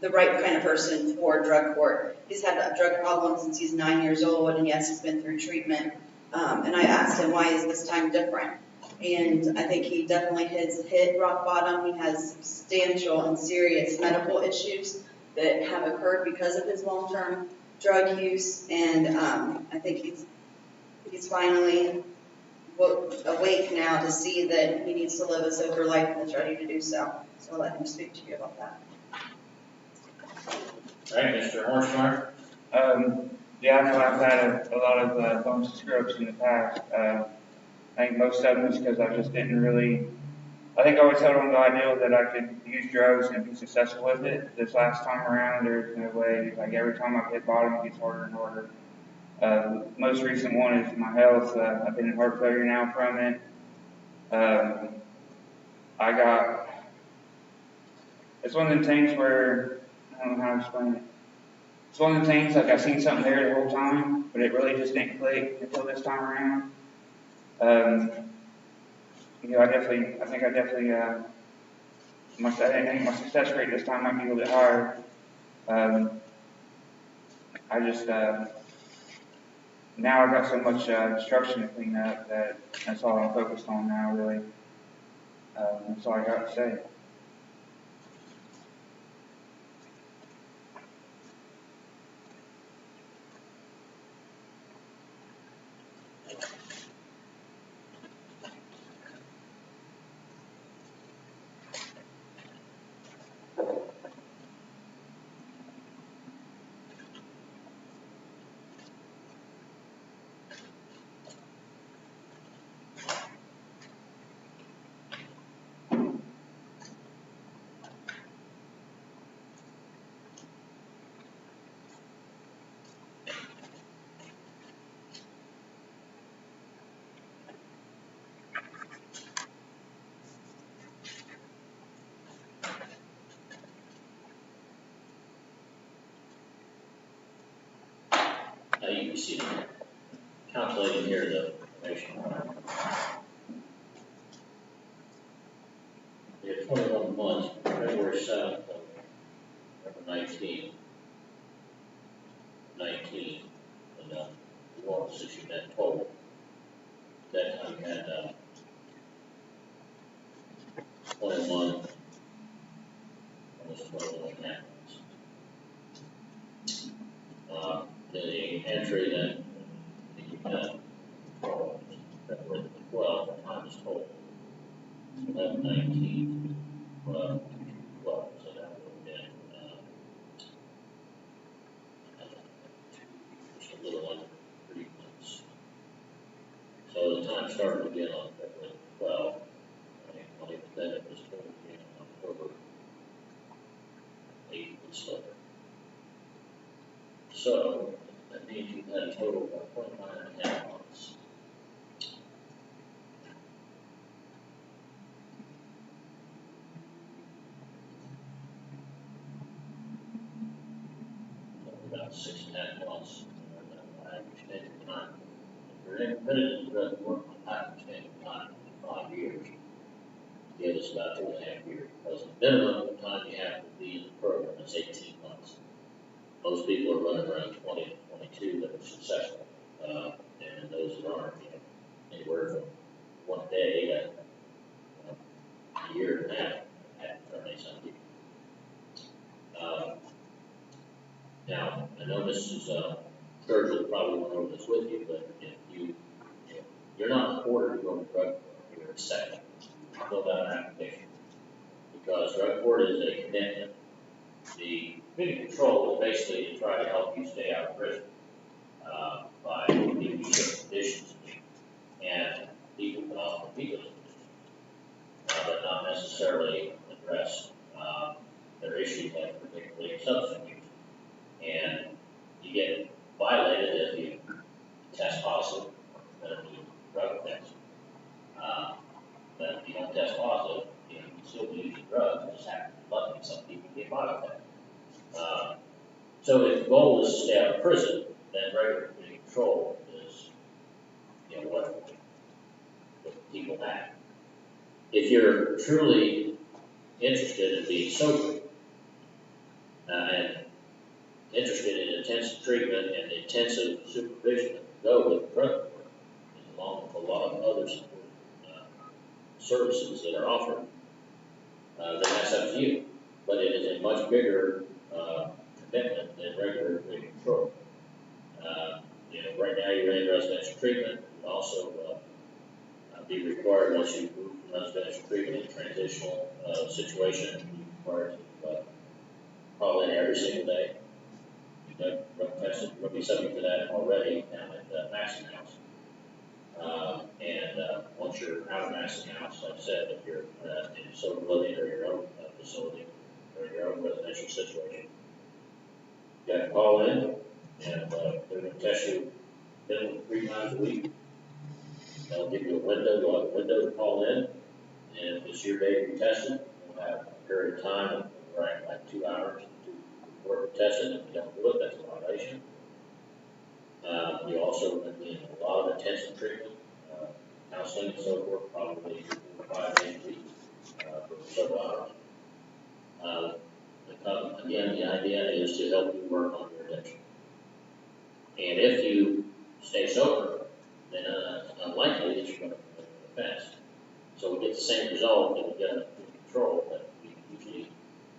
the right kind of person for drug court. He's had a drug problem since he's 9 years old, and yes, he's been through treatment. And I asked him, why is this time different? And I think he definitely has hit rock bottom. He has substantial and serious medical issues that have occurred because of his long-term drug use. And I think he's finally awake now to see that he needs to live a sober life and is ready to do so. So I'll let him speak to you about that. All right, Mr. Hornschmeyer. Yeah, I know I've had a lot of bumps and screw-ups in the past. I think most of them is because I just didn't really, I think I always held on to the idea that I could use drugs and be successful with it. This last time around, there's no way, like every time I've hit bottom, it gets harder and harder. The most recent one is my health. I've been in heart failure now from it. It's one of the things where, I don't know how to explain it. It's one of the things, like I've seen something there the whole time, but it really just didn't click until this time around. I think my success rate this time might be a little bit higher. Now I've got so much destruction to clean up that that's all I'm focused on now, really. That's all I got to say. You can see calculating here the information. We have 21 months, February 7th of 19, and the warrant was issued that total. That time we had 21, almost 21 and a half months. The entry that February 12th, the time is total. 11, 19, 12, so that would have been just a little under 3 months. So the time started again on February 12th. I believe that it was total again on October 8th and so. So that means you had a total of 29 and a half months 6.5 months. I extended time. If you're admitted to drug court, I extended time to 5 years. Give us about 2.5 years, because the minimum time you have to be in the program is 18 months. Most people are running around 20 to 22 that are successful, and those that aren't, anywhere from 1 day to a year and a half at 30 something. Now, I know Mrs. Sturgill probably went over this with you, but if you're not ordered to go to drug court, you're accepted. Fill out an application, because drug court is a commitment. The community control is basically to try to help you stay out of prison by giving you certain conditions and people can offer people's conditions, but not necessarily address their issues like particularly substance use. And you get violated if you test positive for a drug test. But if you don't test positive, you can still be using drugs. You just have to be lucky. Some people get by with that. So if the goal is to stay out of prison, then regular community control is, what people have. If you're truly interested in being sober and interested in intensive treatment and intensive supervision that go with drug court, along with a lot of other support services that are offered, then that's up to you. But it is a much bigger commitment than regular community control. Right now you're in residential treatment. You'll also be required, once you move from residential treatment to transitional situation, you're required to call in every single day. You've done drug tested. You're going to be subject to that already down at Massey House. Once you're out of Massey House, like I said, if you're in sober living or your own facility or your own residential situation, you have to call in, and they're going to test you minimum 3 times a week. They'll give you a window. You'll have a window to call in, and if it's your day to be tested, you'll have a period of time, like 2 hours to report the testing. If you don't do it, that's a violation. You also going to be in a lot of intensive treatment, counseling and so forth, probably 4 or 5 days a week for several hours. Again, the idea is to help you work on your addiction. And if you stay sober, then it's unlikely that you're going to commit an offense. So we get the same result that we get in control, but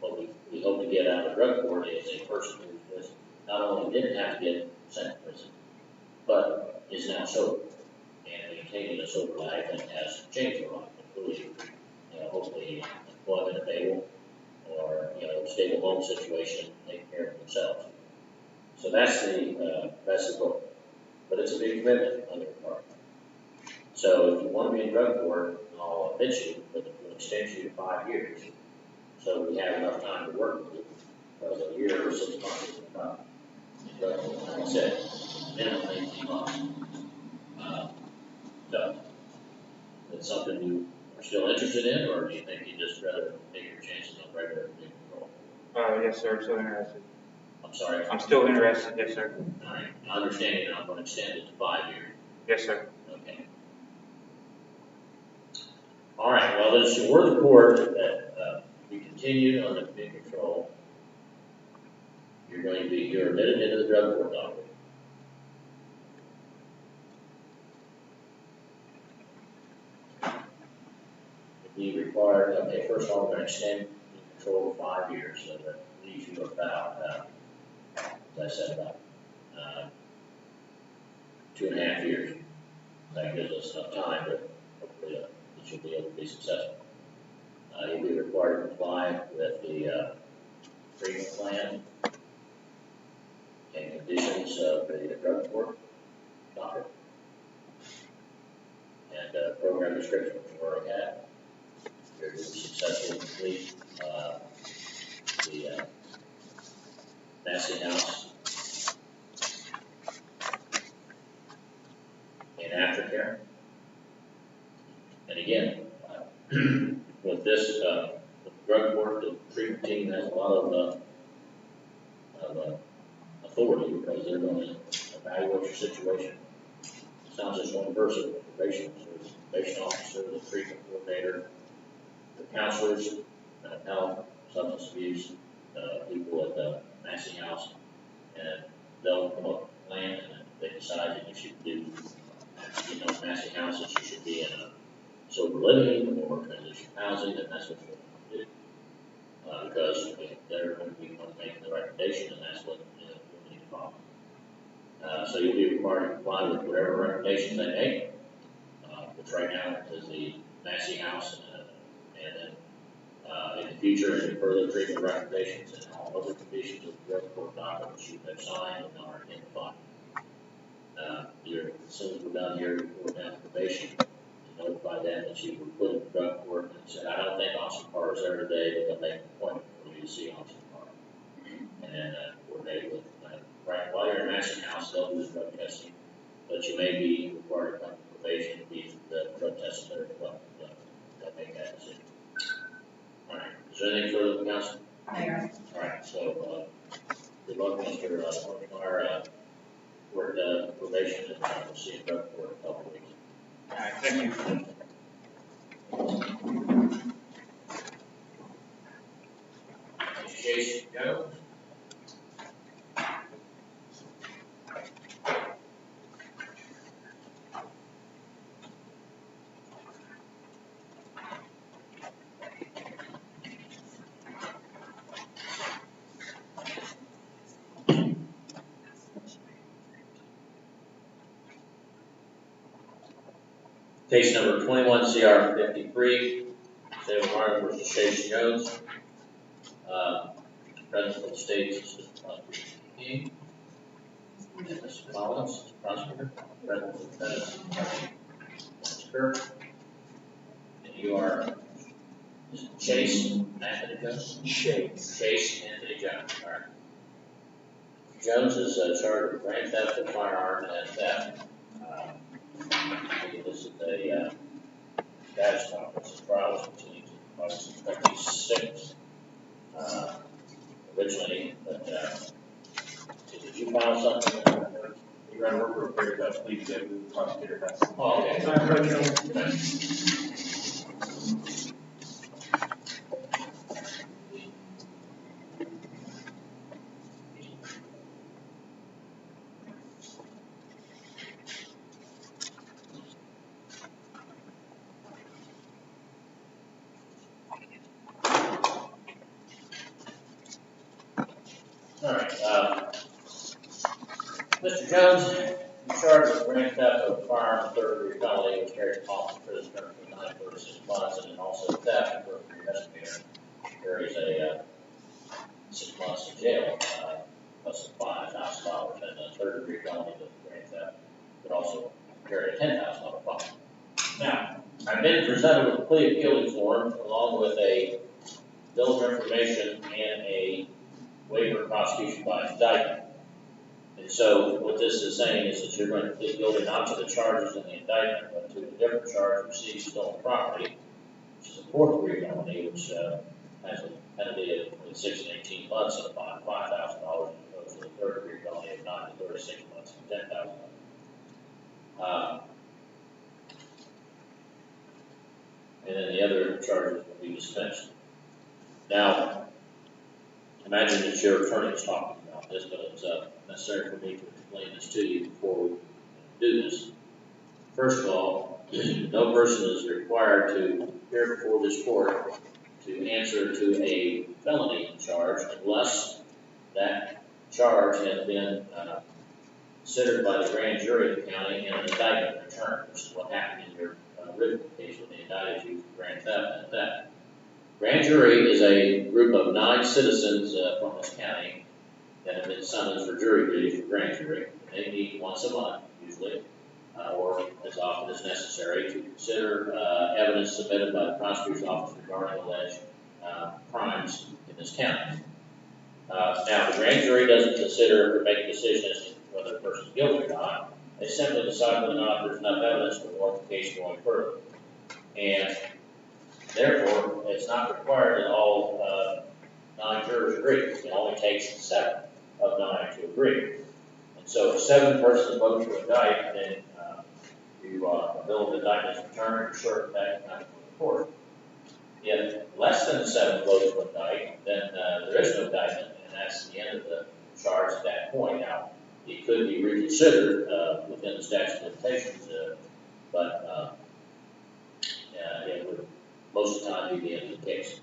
what we hope to get out of drug court is a person who just not only didn't have to get sent to prison, but is now sober and maintaining a sober life and has changed their life, including, hopefully employment available or, stable home situation, taking care of themselves. So that's the goal. But it's a big commitment on your part. So if you want to be in drug court, I'll admit you, but it will extend you to 5 years. So we have enough time to work with you. Because a year or 6 months is enough. In drug court, like I said, minimum 18 months. So, is it something you are still interested in, or do you think you'd just rather take your chances on regular community control? Yes, sir, still interested. I'm sorry? I'm still interested, yes, sir. All right, understanding that I'm going to extend it to 5 years. Yes, sir. Okay. All right, well, there's a word of court that we continue on the community control. You're admitted into the drug court docket. Be required, okay, first of all, we're going to extend control to 5 years, so that leaves you about, as I said, about 2.5 years. That gives us enough time, but hopefully that you'll be able to be successful. You'll be required to comply with the treatment plan and conditions of the drug court docket and program description, which we already have. You're to successfully complete the Massey House and aftercare. And again, with this, with the drug court, the treatment team has a lot of authority because they're going to evaluate your situation. It's not just one person, the probation officer, the probation officer, the treatment coordinator, the counselors, mental health, substance abuse, people at the Massey House, and they'll come up with a plan, and they decide that you should do, Massey House, that you should be in a sober living or transition housing, and that's what you're going to do. Because they're going to be making the recommendation, and that's what you'll need to follow. So you'll be required to comply with whatever recommendations they make, which right now is the Massey House, and then in the future, any further treatment recommendations and all other conditions of the drug court docket which you have signed and are in the file. As soon as we're done here, report down to probation, notify them that you were put in the drug court and said, I don't think Officer Carr is there today, but they'll make an appointment for you to see Officer Carr. And then coordinate with, right, while you're in Massey House, they'll do the drug testing, but you may be required to come to probation and be the drug test there as well. They'll make that decision. All right, is there anything further from council? Mayor. All right, so, good luck, Mr. Morningstar, work probation, and we'll see you in drug court in a couple of weeks. All right, thank you. Jason Jones. Case number 21 CR 53, State of Ohio versus Chase Jones. President of the state, Assistant Prosecutor King. And Mr. Collins, Prosecutor. President of the Defense, Mr. Kirk. And you are Chase Anthony Jones? Chase Anthony Jones. All right. Jones is charged with grand theft of firearm and theft. This is a status conference. The trial was continued to August 26th. Originally, but did you file something? You're going to work for a period of pleas that the prosecutor has. Oh, okay. All right, Mr. Jones, you're charged with grand theft of a firearm, third-degree felony, which carries a possible prison term for 9 to 6 months, and then also theft of first-degree misdemeanor carries a 6 months in jail, plus $5,000, and a third-degree felony with grand theft could also carry a $10,000 fine. Now, I've been presented with a plea of guilty form along with a bill of information and a waiver of prosecution by indictment. And so what this is saying is that you're going to plead guilty not to the charges in the indictment, but to a different charge of receiving stolen property, which is a fourth-degree felony, which has a penalty of between 6 and 18 months and a fine of $5,000, as opposed to the third-degree felony of 9 to 36 months and $10,000. And then the other charges will be dismissed. Now, imagine that your attorney is talking about this, but it's necessary for me to explain this to you before we do this. First of all, no person is required to appear before this court to answer to a felony charge unless that charge has been considered by the grand jury of the county and an indictment returned, which is what happened in your written case when they indicted you for grand theft and theft. Grand jury is a group of 9 citizens from this county that have been summoned for jury duty for grand jury. They meet once a month, usually, or as often as necessary, to consider evidence submitted by the prosecutor's office regarding alleged crimes in this county. Now, the grand jury doesn't consider or make a decision as to whether a person is guilty or not. They simply decide whether or not there's enough evidence to warrant the case going further. And therefore, it's not required that all 9 jurors agree. It only takes 7. of 9 to agree. And so if 7 persons vote to indict, then a bill of indictment is returned, served back to the court. If less than 7 votes to indict, then there is no indictment, and that's the end of the charge at that point. Now, it could be reconsidered within the statute of limitations, but it would most of the time be the end of the case.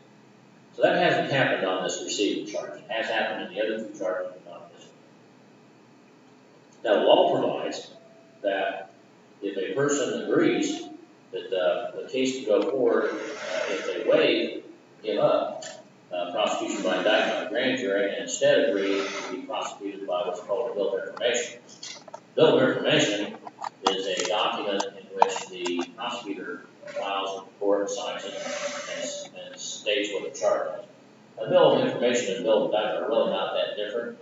So that hasn't happened on this receiving charge. It has happened in the other 2 charges, but not this one. Now, the law provides that if a person agrees that the case can go forward, if they waive, give up prosecution by indictment of the grand jury, and instead agree to be prosecuted by what's called a bill of information. Bill of information is a document in which the prosecutor files with the court and signs it and states what the charge is. A bill of information and a bill of indictment are really not that different.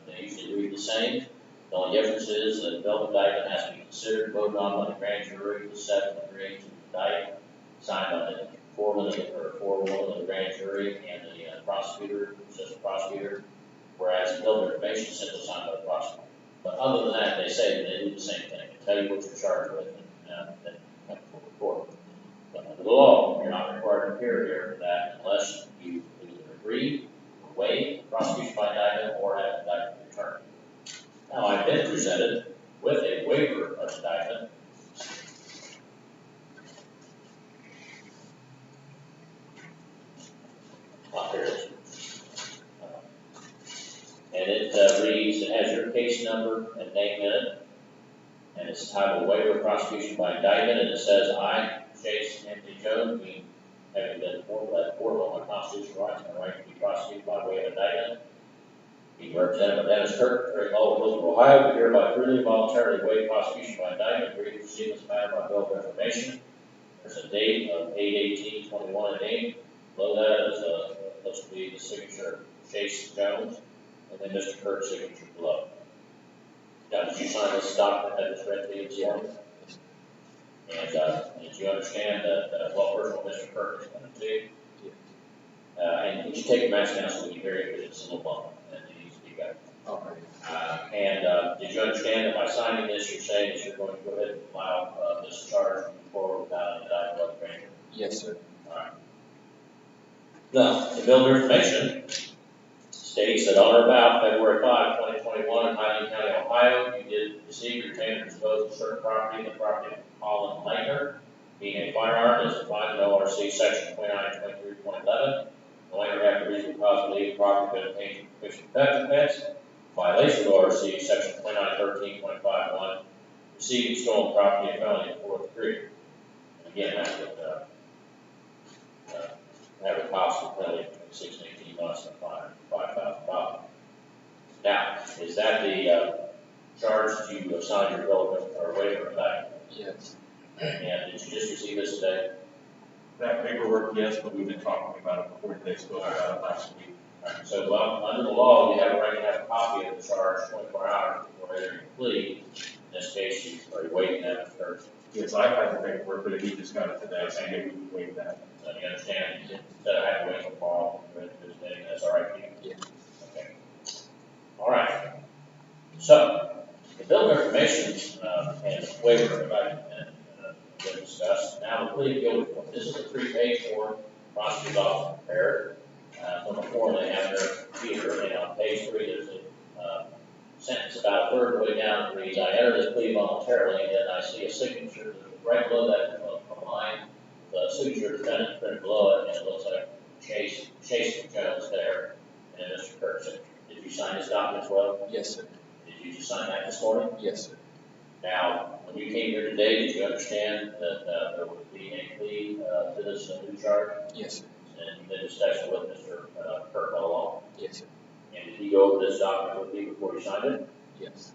They usually read the same. The only difference is that a bill of indictment has to be considered, voted on by the grand jury, the 7 agree to indict, signed by the forewoman of the grand jury and the prosecutor, assistant prosecutor, whereas the bill of information is simply signed by the prosecutor. But other than that, they say that they do the same thing. They tell you what you're charged with and then come before the court. But under the law, you're not required to appear here for that unless you either agree, waive prosecution by indictment, or have indictment returned. Now, I've been presented with a waiver of indictment. Here it is. And it reads, it has your case number and name in it, and it's titled Waiver of Prosecution by Indictment, and it says, I, Chase Anthony Jones, being having been informed by the court on my constitutional rights and my right to be prosecuted by way of indictment, being represented by Dennis Kirk, Craig Hall, of Ohio, to hereby freely and voluntarily waive prosecution by indictment, agree to proceed this matter by bill of information. There's a date of 8/18/21 and 8. Below that is looks to be the signature of Chase Jones, and then Mr. Kirk's signature below. Now, did you sign this document that was read to you this morning? And did you understand that what personal Mr. Kirk is going to do? And would you take your mask down so we can hear you, because it's a little bump, and it needs to be better. And did you understand that by signing this, you're saying that you're going to go ahead and allow this charge to move forward without an indictment of the grand jury? Yes, sir. All right. Now, the bill of information states that on or about February 5, 2021, in Highland County, Ohio, you did receive, retain, or dispose of certain property, the property of Holland Langer, being a firearm as defined in ORC Section 2923.11. The Langer had the reasonable cause to believe the property been obtained from fiction theft offense, violation of ORC Section 2913.51, receiving stolen property and felony in the 4th degree. And again, that would have a possible penalty between 6 and 18 months and $5,000. Now, is that the charge that you assigned your bill of or waiver of indictment? Yes. And did you just receive this today? That paperwork, yes, but we've been talking about it before today, spoke about it last week. Right. So, under the law, you have a right to have a copy of the charge 24 hours before entering a plea. In this case, you are waiting that first. Yes, I have the paperwork, but he just got it today, saying maybe we can waive that. So you understand, instead of having to wait till tomorrow, that's all right with you? Yeah. Okay. All right. So, the bill of information and waiver of indictment been discussed. Now, the plea guilty form. This is a 3-page form prosecutor's office prepared from a form they have in their computer. And on page 3, there's a sentence about a third of the way down. It reads, I enter this plea voluntarily, and then I see a signature right below that a line. The signature defendant printed below it, and it looks like Chase Jones there, and Mr. Kirk's signature. Did you sign this document as well? Yes, sir. Did you just sign that this morning? Yes, sir. Now, when you came here today, did you understand that there would be a plea to this new charge? Yes, sir. And you've been discussing with Mr. Kirk all along? Yes, sir. And did he go over this document with you before you signed it? Yes.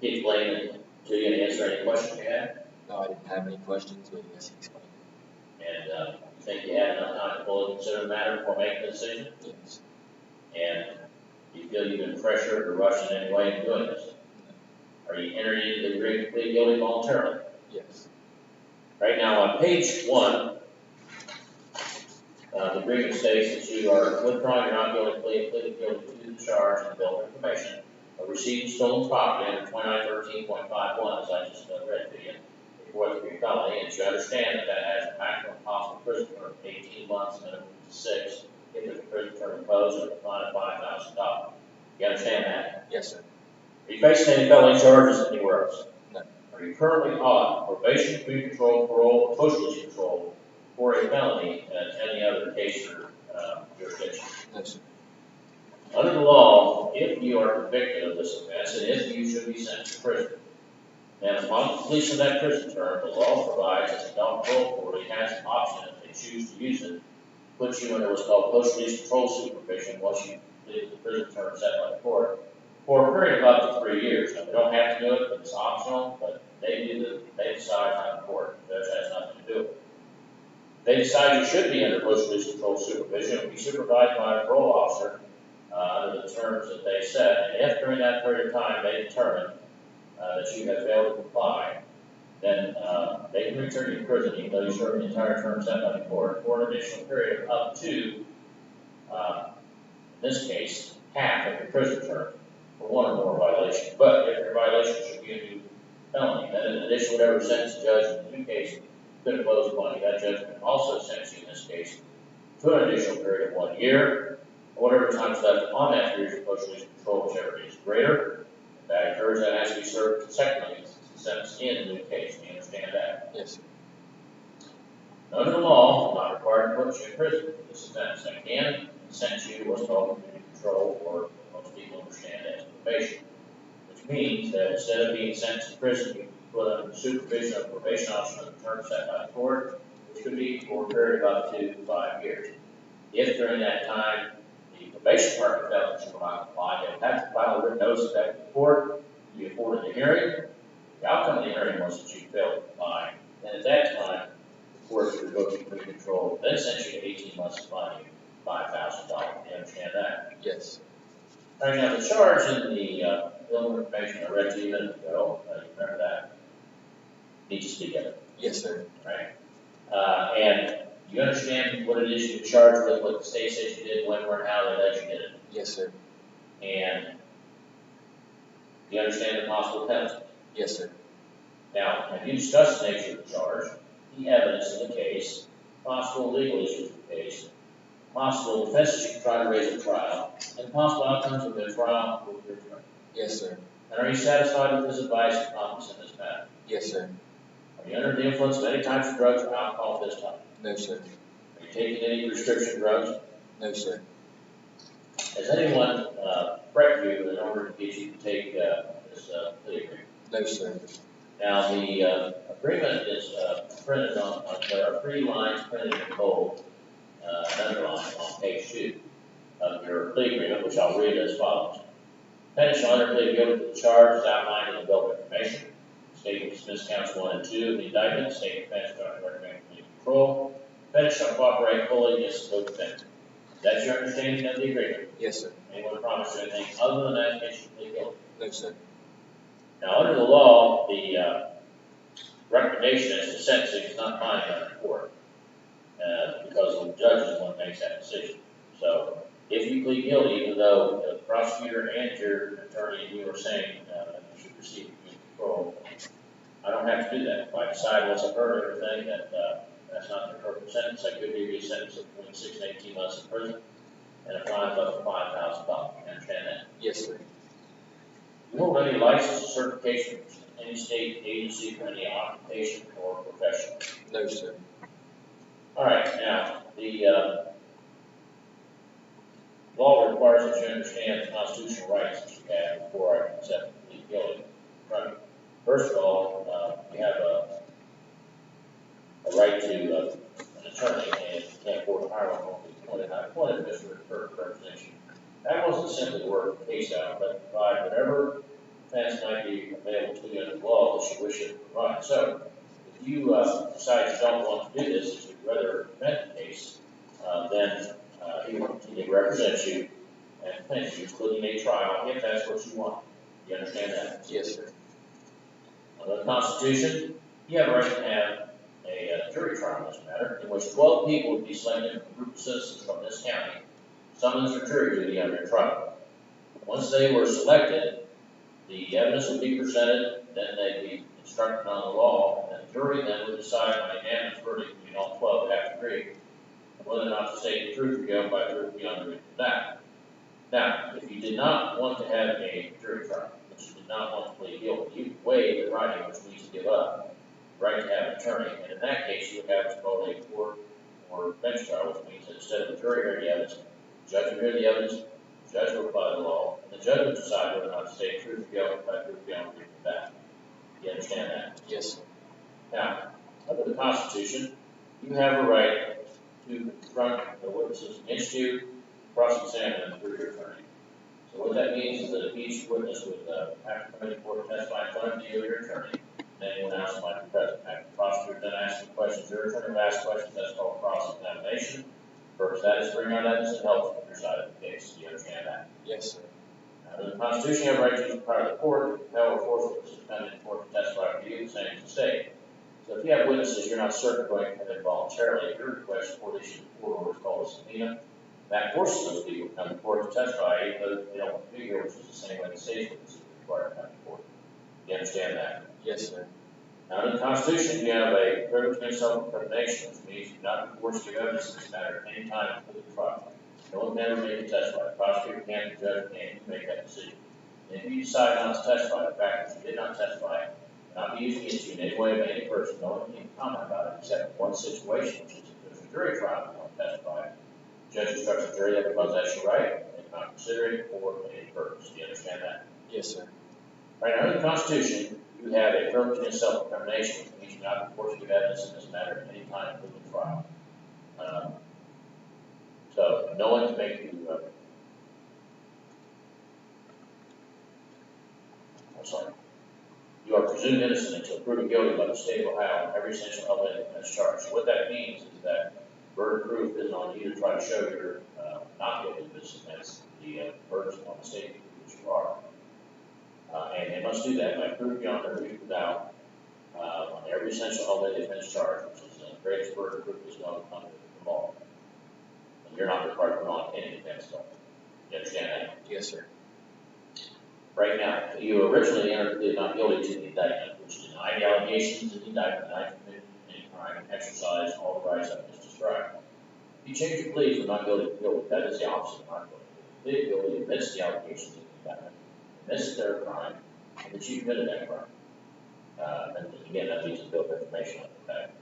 Did he explain it to you and answer any questions you had? No, I didn't have any questions, but yes, he explained it. And you think you had enough time to fully consider the matter before making the decision? Yes. And do you feel you've been pressured or rushed in any way in doing this? Are you entering into the agreement to plead guilty voluntarily? Yes. Right now, on page 1, the agreement states that you are withdrawing your not guilty plea and pleading guilty to the charge and bill of information of receiving stolen property under 2913.51, as I just read to you, a fourth-degree felony, and you understand that that has a maximum possible prison term of 18 months, minimum to 6, if there's a prison term imposed or a fine of $5,000. You understand that? Yes, sir. Are you facing any felony charges anywhere else? No. Are you currently on probation, community control, parole, or social control for a felony as any other case or jurisdiction? No, sir. Under the law, if you are convicted of this offense, and if you should be sent to prison, then upon completion of that prison term, the law provides that the adult parole authority has an option, if they choose to use it, put you under what's called post-release control supervision once you complete the prison term set by the court, for a period of up to 3 years. Now, they don't have to do it, but it's optional, but they decide, not the court. The judge has nothing to do with it. They decide you should be under post-release control supervision, and be supervised by a parole officer under the terms that they set. And if during that period of time they determine that you have failed to comply, then they can return you to prison, even though you serve the entire term set by the court, for an additional period of up to, in this case, half of your prison term for one or more violations. But if your violation should be a new felony, then in addition to whatever sentence the judge in the new case could impose upon you, that judge can also sentence you in this case to an additional period of 1 year, or whatever time is left on that period of post-release control, whichever is greater. If that occurs, that has to be served consecutively sentence in the new case. Do you understand that? Yes, sir. Under the law, I'm not required to put you in prison for this offense. I can sentence you to what's called community control, or most people understand as probation, which means that instead of being sentenced to prison, you put under the supervision of a probation officer on the term set by the court, which could be for a period of up to 5 years. If during that time the probation department felt that you were not complying, they would have to file a written notice back to the court, be afforded a hearing. The outcome of the hearing was that you failed to comply, and at that time, the court would revoke your community control, then sent you to 18 months of fine, $5,000. Do you understand that? Yes. All right, now the charge in the bill of information I read to you a minute ago, you remember that? Need to speak of it, Yes, sir. right? And you understand what it is you're charged with, what the state says you did, when, where, and how they let you did it. Yes, sir. And you understand the possible penalty. Yes, sir. Now, have you discussed the nature of the charge, the evidence in the case, possible legal issues in the case, possible defenses you can try to raise at trial, and possible outcomes of the trial with your attorney? Yes, sir. And are you satisfied with his advice and comments in this matter? Yes, sir. Are you under the influence of any types of drugs or alcohol at this time? No, sir. Are you taking any prescription drugs? No, sir. Has anyone prepped you in order to get you to take this plea agreement? No, sir. Now, the agreement is printed on, there are 3 lines printed in bold, and underlined on page 2 of your plea agreement, which I'll read as follows. Defendant shall enter plea guilty to the charge as outlined in the bill of information. State dismiss counts 1 and 2 of the indictment. State defense shall recommend community control. Defendant shall cooperate fully against the co-defendant. Is that your understanding of the agreement? Yes, sir. Anyone promise you anything other than that in case you plead guilty? No, sir. Now, under the law, the recommendation as to sentencing is not binding on the court, because the judge is the one who makes that decision. So, if you plead guilty, even though the prosecutor and your attorney and you are saying that you should receive community control, I don't have to do that. If I decide once I've heard everything that that's not the appropriate sentence, I could give you a sentence of between 6 and 18 months in prison and a fine of up to $5,000. You understand that? Yes, sir. You hold any license or certification from any state agency for any occupation or profession? No, sir. All right, now, the law requires that you understand the constitutional rights that you have before I accept the plea guilty. Right. First of all, you have a right to an attorney, and you can't afford to hire one, appointed this for representation. That wasn't simply to work the case out, but provide whatever defense might be available to you under the law that you wish it to provide. So, if you decide you don't want to do this, if you'd rather defend the case, then he will continue to represent you and defend you, including a trial, if that's what you want. You understand that? Yes, sir. Under the Constitution, you have a right to have a jury trial in this matter, in which 12 people would be selected from a group of citizens from this county, summoned for jury duty under trial. Once they were selected, the evidence would be presented, then they'd be instructed on the law, and the jury then would decide on a unanimous verdict between all 12 that have to agree whether or not to state the truth or guilt by proof beyond a reasonable doubt. Now, if you did not want to have a jury trial, which you did not want to plead guilty, you could waive the right, which means to give up the right to have an attorney, and in that case, you would have what's called a court or bench trial, which means that instead of the jury hearing the evidence, the judge would hear the evidence, the judge would apply the law, and the judge would decide whether or not to state truth or guilt by proof beyond a reasonable doubt. You understand that? Yes, sir. Now, under the Constitution, you have a right to confront the witnesses against you, cross-examine them through your attorney. So what that means is that each witness would have to come into court and testify in front of you or your attorney, and anyone else might be present. After the prosecutor then asks the questions, your attorney will ask questions, that's called cross-examination. First, that is to bring out evidence that helps with your side of the case. Do you understand that? Yes, sir. Under the Constitution, you have a right to use the power of the court to compel or force witnesses to come into court to testify for you, the same as the state. So if you have witnesses you're not certain are going to come in voluntarily, your request for issue of court order is called a subpoena. That forces those people to come to court to testify, even though they don't want to be here, which is the same way the state witnesses are required to come to court. Do you understand that? Yes, sir. Now, under the Constitution, you have a privilege against self-incrimination, which means you're not forced to give evidence in this matter at any time before the trial. No one can ever make you testify. The prosecutor can't, the judge can't make that decision. And if you decide not to testify, the fact that you did not testify, not be used against you in any way by any person, no one can comment about it except one situation, which is if there's a jury trial and you don't testify, the judge instructs the jury that because that's your right, they cannot consider it for any purpose. Do you understand that? Yes, sir. Right, now, under the Constitution, you have a privilege against self-incrimination, which means you're not forced to give evidence in this matter at any time before the trial. So no one can make you, I'm sorry. You are presumed innocent until proven guilty by the state of Ohio on every essential element of this charge. So what that means is that burden of proof is on you to try to show you're not guilty of this offense. The burden is on the state to prove that you are. And they must do that by proof beyond a reasonable doubt on every essential element of this charge, which is the greatest burden of proof is done under the law. And you're not required to put on any defense law. You understand that? Yes, sir. Right now, you originally entered the not guilty to the indictment, which denied the allegations of the indictment, not committed any crime, and exercised all the rights I've just described. If you change your plea from not guilty to guilty, that is the opposite of not guilty. The plea of guilty admits the allegations of the indictment, admits their crime, and that you committed that crime. And again, that leads to bill of information on the fact.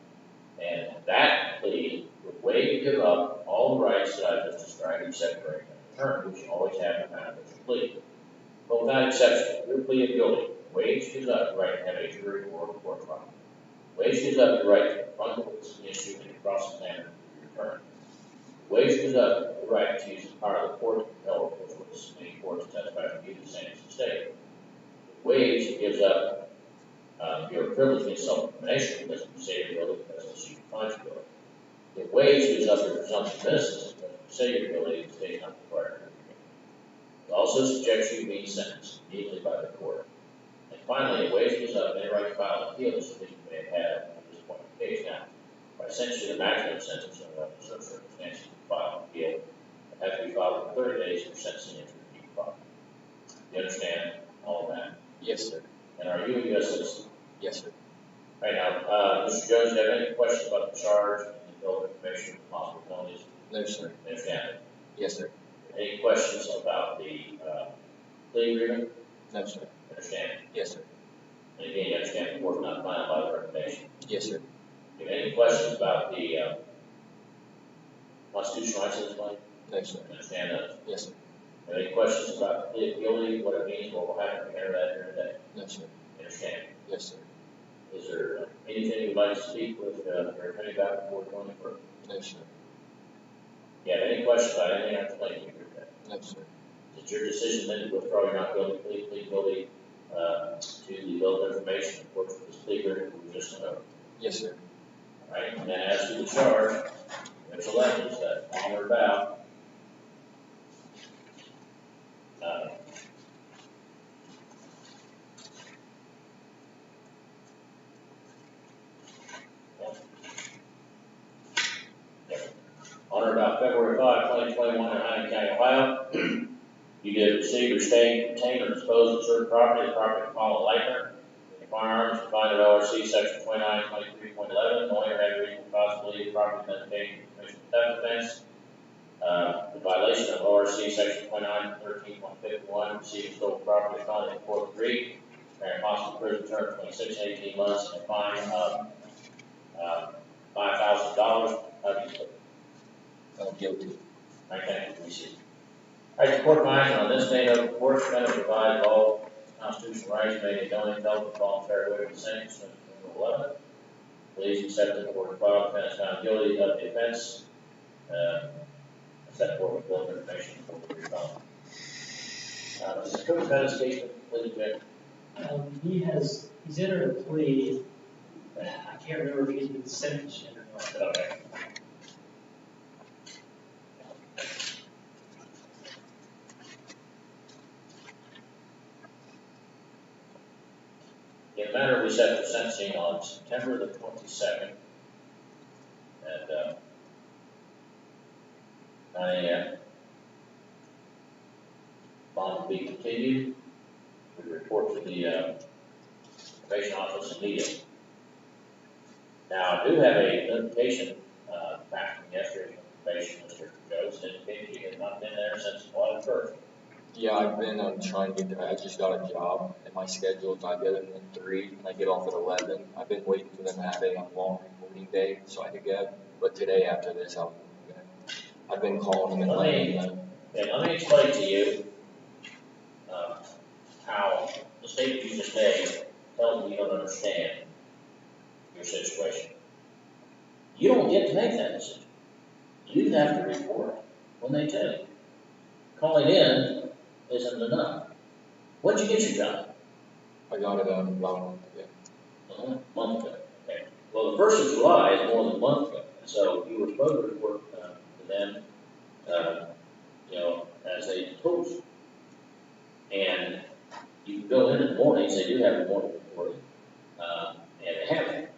And that plea would waive to give up all the rights that I've just described, except for a term, which you always have in kind of your plea. But without exception, your plea of guilty waives gives up the right to have a jury or a court trial. Waives gives up the right to confront the witness issue and cross-examine your attorney. Waives gives up the right to use the power of the court to compel or force witnesses in any court to testify for you the same as the state. Waives gives up your privilege against self-incrimination because you say you're guilty because the state finds you guilty. It waives gives up your presumption of innocence because you say you're guilty, the state is not required to. It also subjects you to being sentenced immediately by the court. And finally, it waives gives up any right to file an appeal that you may have had at this point in the case. Now, by essentially the maximum sentence under certain circumstances to file an appeal, it has to be filed in 30 days for sentencing into repeat file. You understand all of that? Yes, sir. And are you a U.S. citizen? Yes, sir. Right now, Mr. Jones, do you have any questions about the charge and the bill of information, possible penalties? No, sir. You understand it? Yes, sir. Any questions about the plea agreement? No, sir. Understand? Yes, sir. And again, you understand the board is not bound by the recommendation. Yes, sir. Do you have any questions about the constitutional rights of this claim? No, sir. Understand those? Yes, sir. Do you have any questions about the plea of guilty, what it means, what will happen if you enter that here today? No, sir. You understand? Yes, sir. Is there anything you'd like to speak with your attorney about before going further? No, sir. Do you have any questions about anything I've explained to you here today? No, sir. Is your decision then to withdraw your not guilty plea, plead guilty to the bill of information, of course, this plea agreement we just went over? Yes, sir. All right, and then as to the charge, there's 11 that on or about on or about February 5, 2021 in Huntington County, Ohio, You did receive, retain, retain, or dispose of certain property of Paul Lightner, firearms defined at ORC section 2923.11, knowing or having reasonable cause to believe the property has been commission of theft offense. The violation of ORC section 2913.51, receiving stolen property found in 4th degree, and possible prison term of 26 and 18 months, and a fine of $5,000. Guilty. Okay, we see. All right, the court finds on this day of the court shall provide all constitutional rights made a knowing, intelligent, voluntary waiver of consent, pursuant to Rule 11. Please accept the court file defense found guilty of the offense. Set forth with full information for the refund. Is the co-defendant's case completed yet? He's entered a plea, but I can't remember if he's been sentenced yet or not. Okay. In the matter we set for sentencing on September the 22nd at 9 a.m. Bond will be continued. We report to the probation office immediately. Now, I do have a notification back from yesterday from probation, Mr. Jones, indicating you have not been there since July 1st. Yeah, I've been trying to get there. I just got a job, and my schedule is I get in at 3 and I get off at 11. I've been waiting for them to have a long reporting day so I could go. But today, after this, I'll go. I've been calling them and letting them know. Okay, let me explain to you how the statement you just made tells me you don't understand your situation. You don't get to make that decision. You have to report when they tell you. Calling in isn't enough. When'd you get your job? I got it about a month ago. A month ago. Okay. Well, the 1st of July is more than a month ago. So you were supposed to report to them, as they told you. And you can go in the mornings, they do have a morning reporting, and they have it.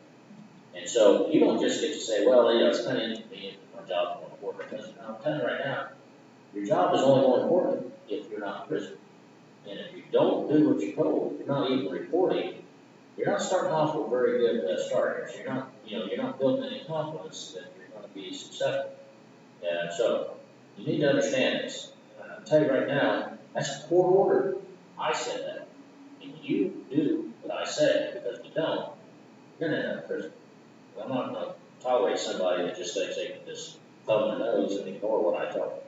And so you don't just get to say, well, it's kind of inconvenient, our job's more important. Because I'm telling you right now, your job is only more important if you're not in prison. And if you don't do what you're told, if you're not even reporting, you're not starting off with a very good start here. So you're not building any confidence that you're going to be successful. And so you need to understand this. I'll tell you right now, that's a court order. I said that. If you do what I said, because if you don't, you're going to end up in prison. I'm not going to tolerate somebody that just thinks they can just thumb their nose and ignore what I tell them.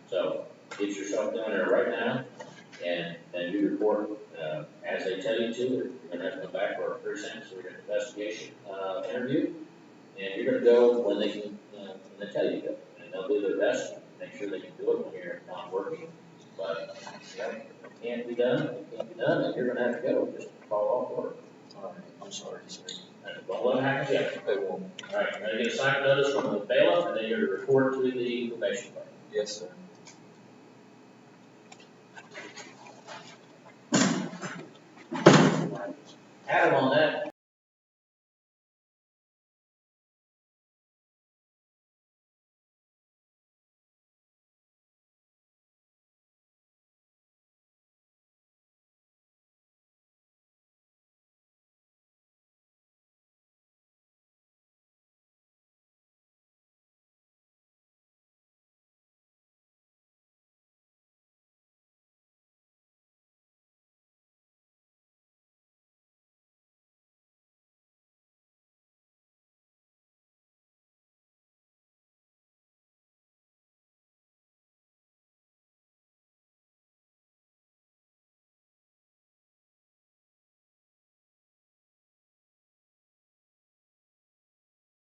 So get yourself down there right now, and then you report as they tell you to. You're going to have to come back for a pre-sentence or an investigation interview, and you're going to go when they can, when they tell you to go. And they'll do their best to make sure they can do it when you're not working. But it can't be done, and you're going to have to go. Just follow off order. All right, I'm sorry, sir. Don't let them happen again. They won't. All right, you're going to get a signed notice from the bailiff, and then you're to report to the probation department. Yes, sir. Adam, on that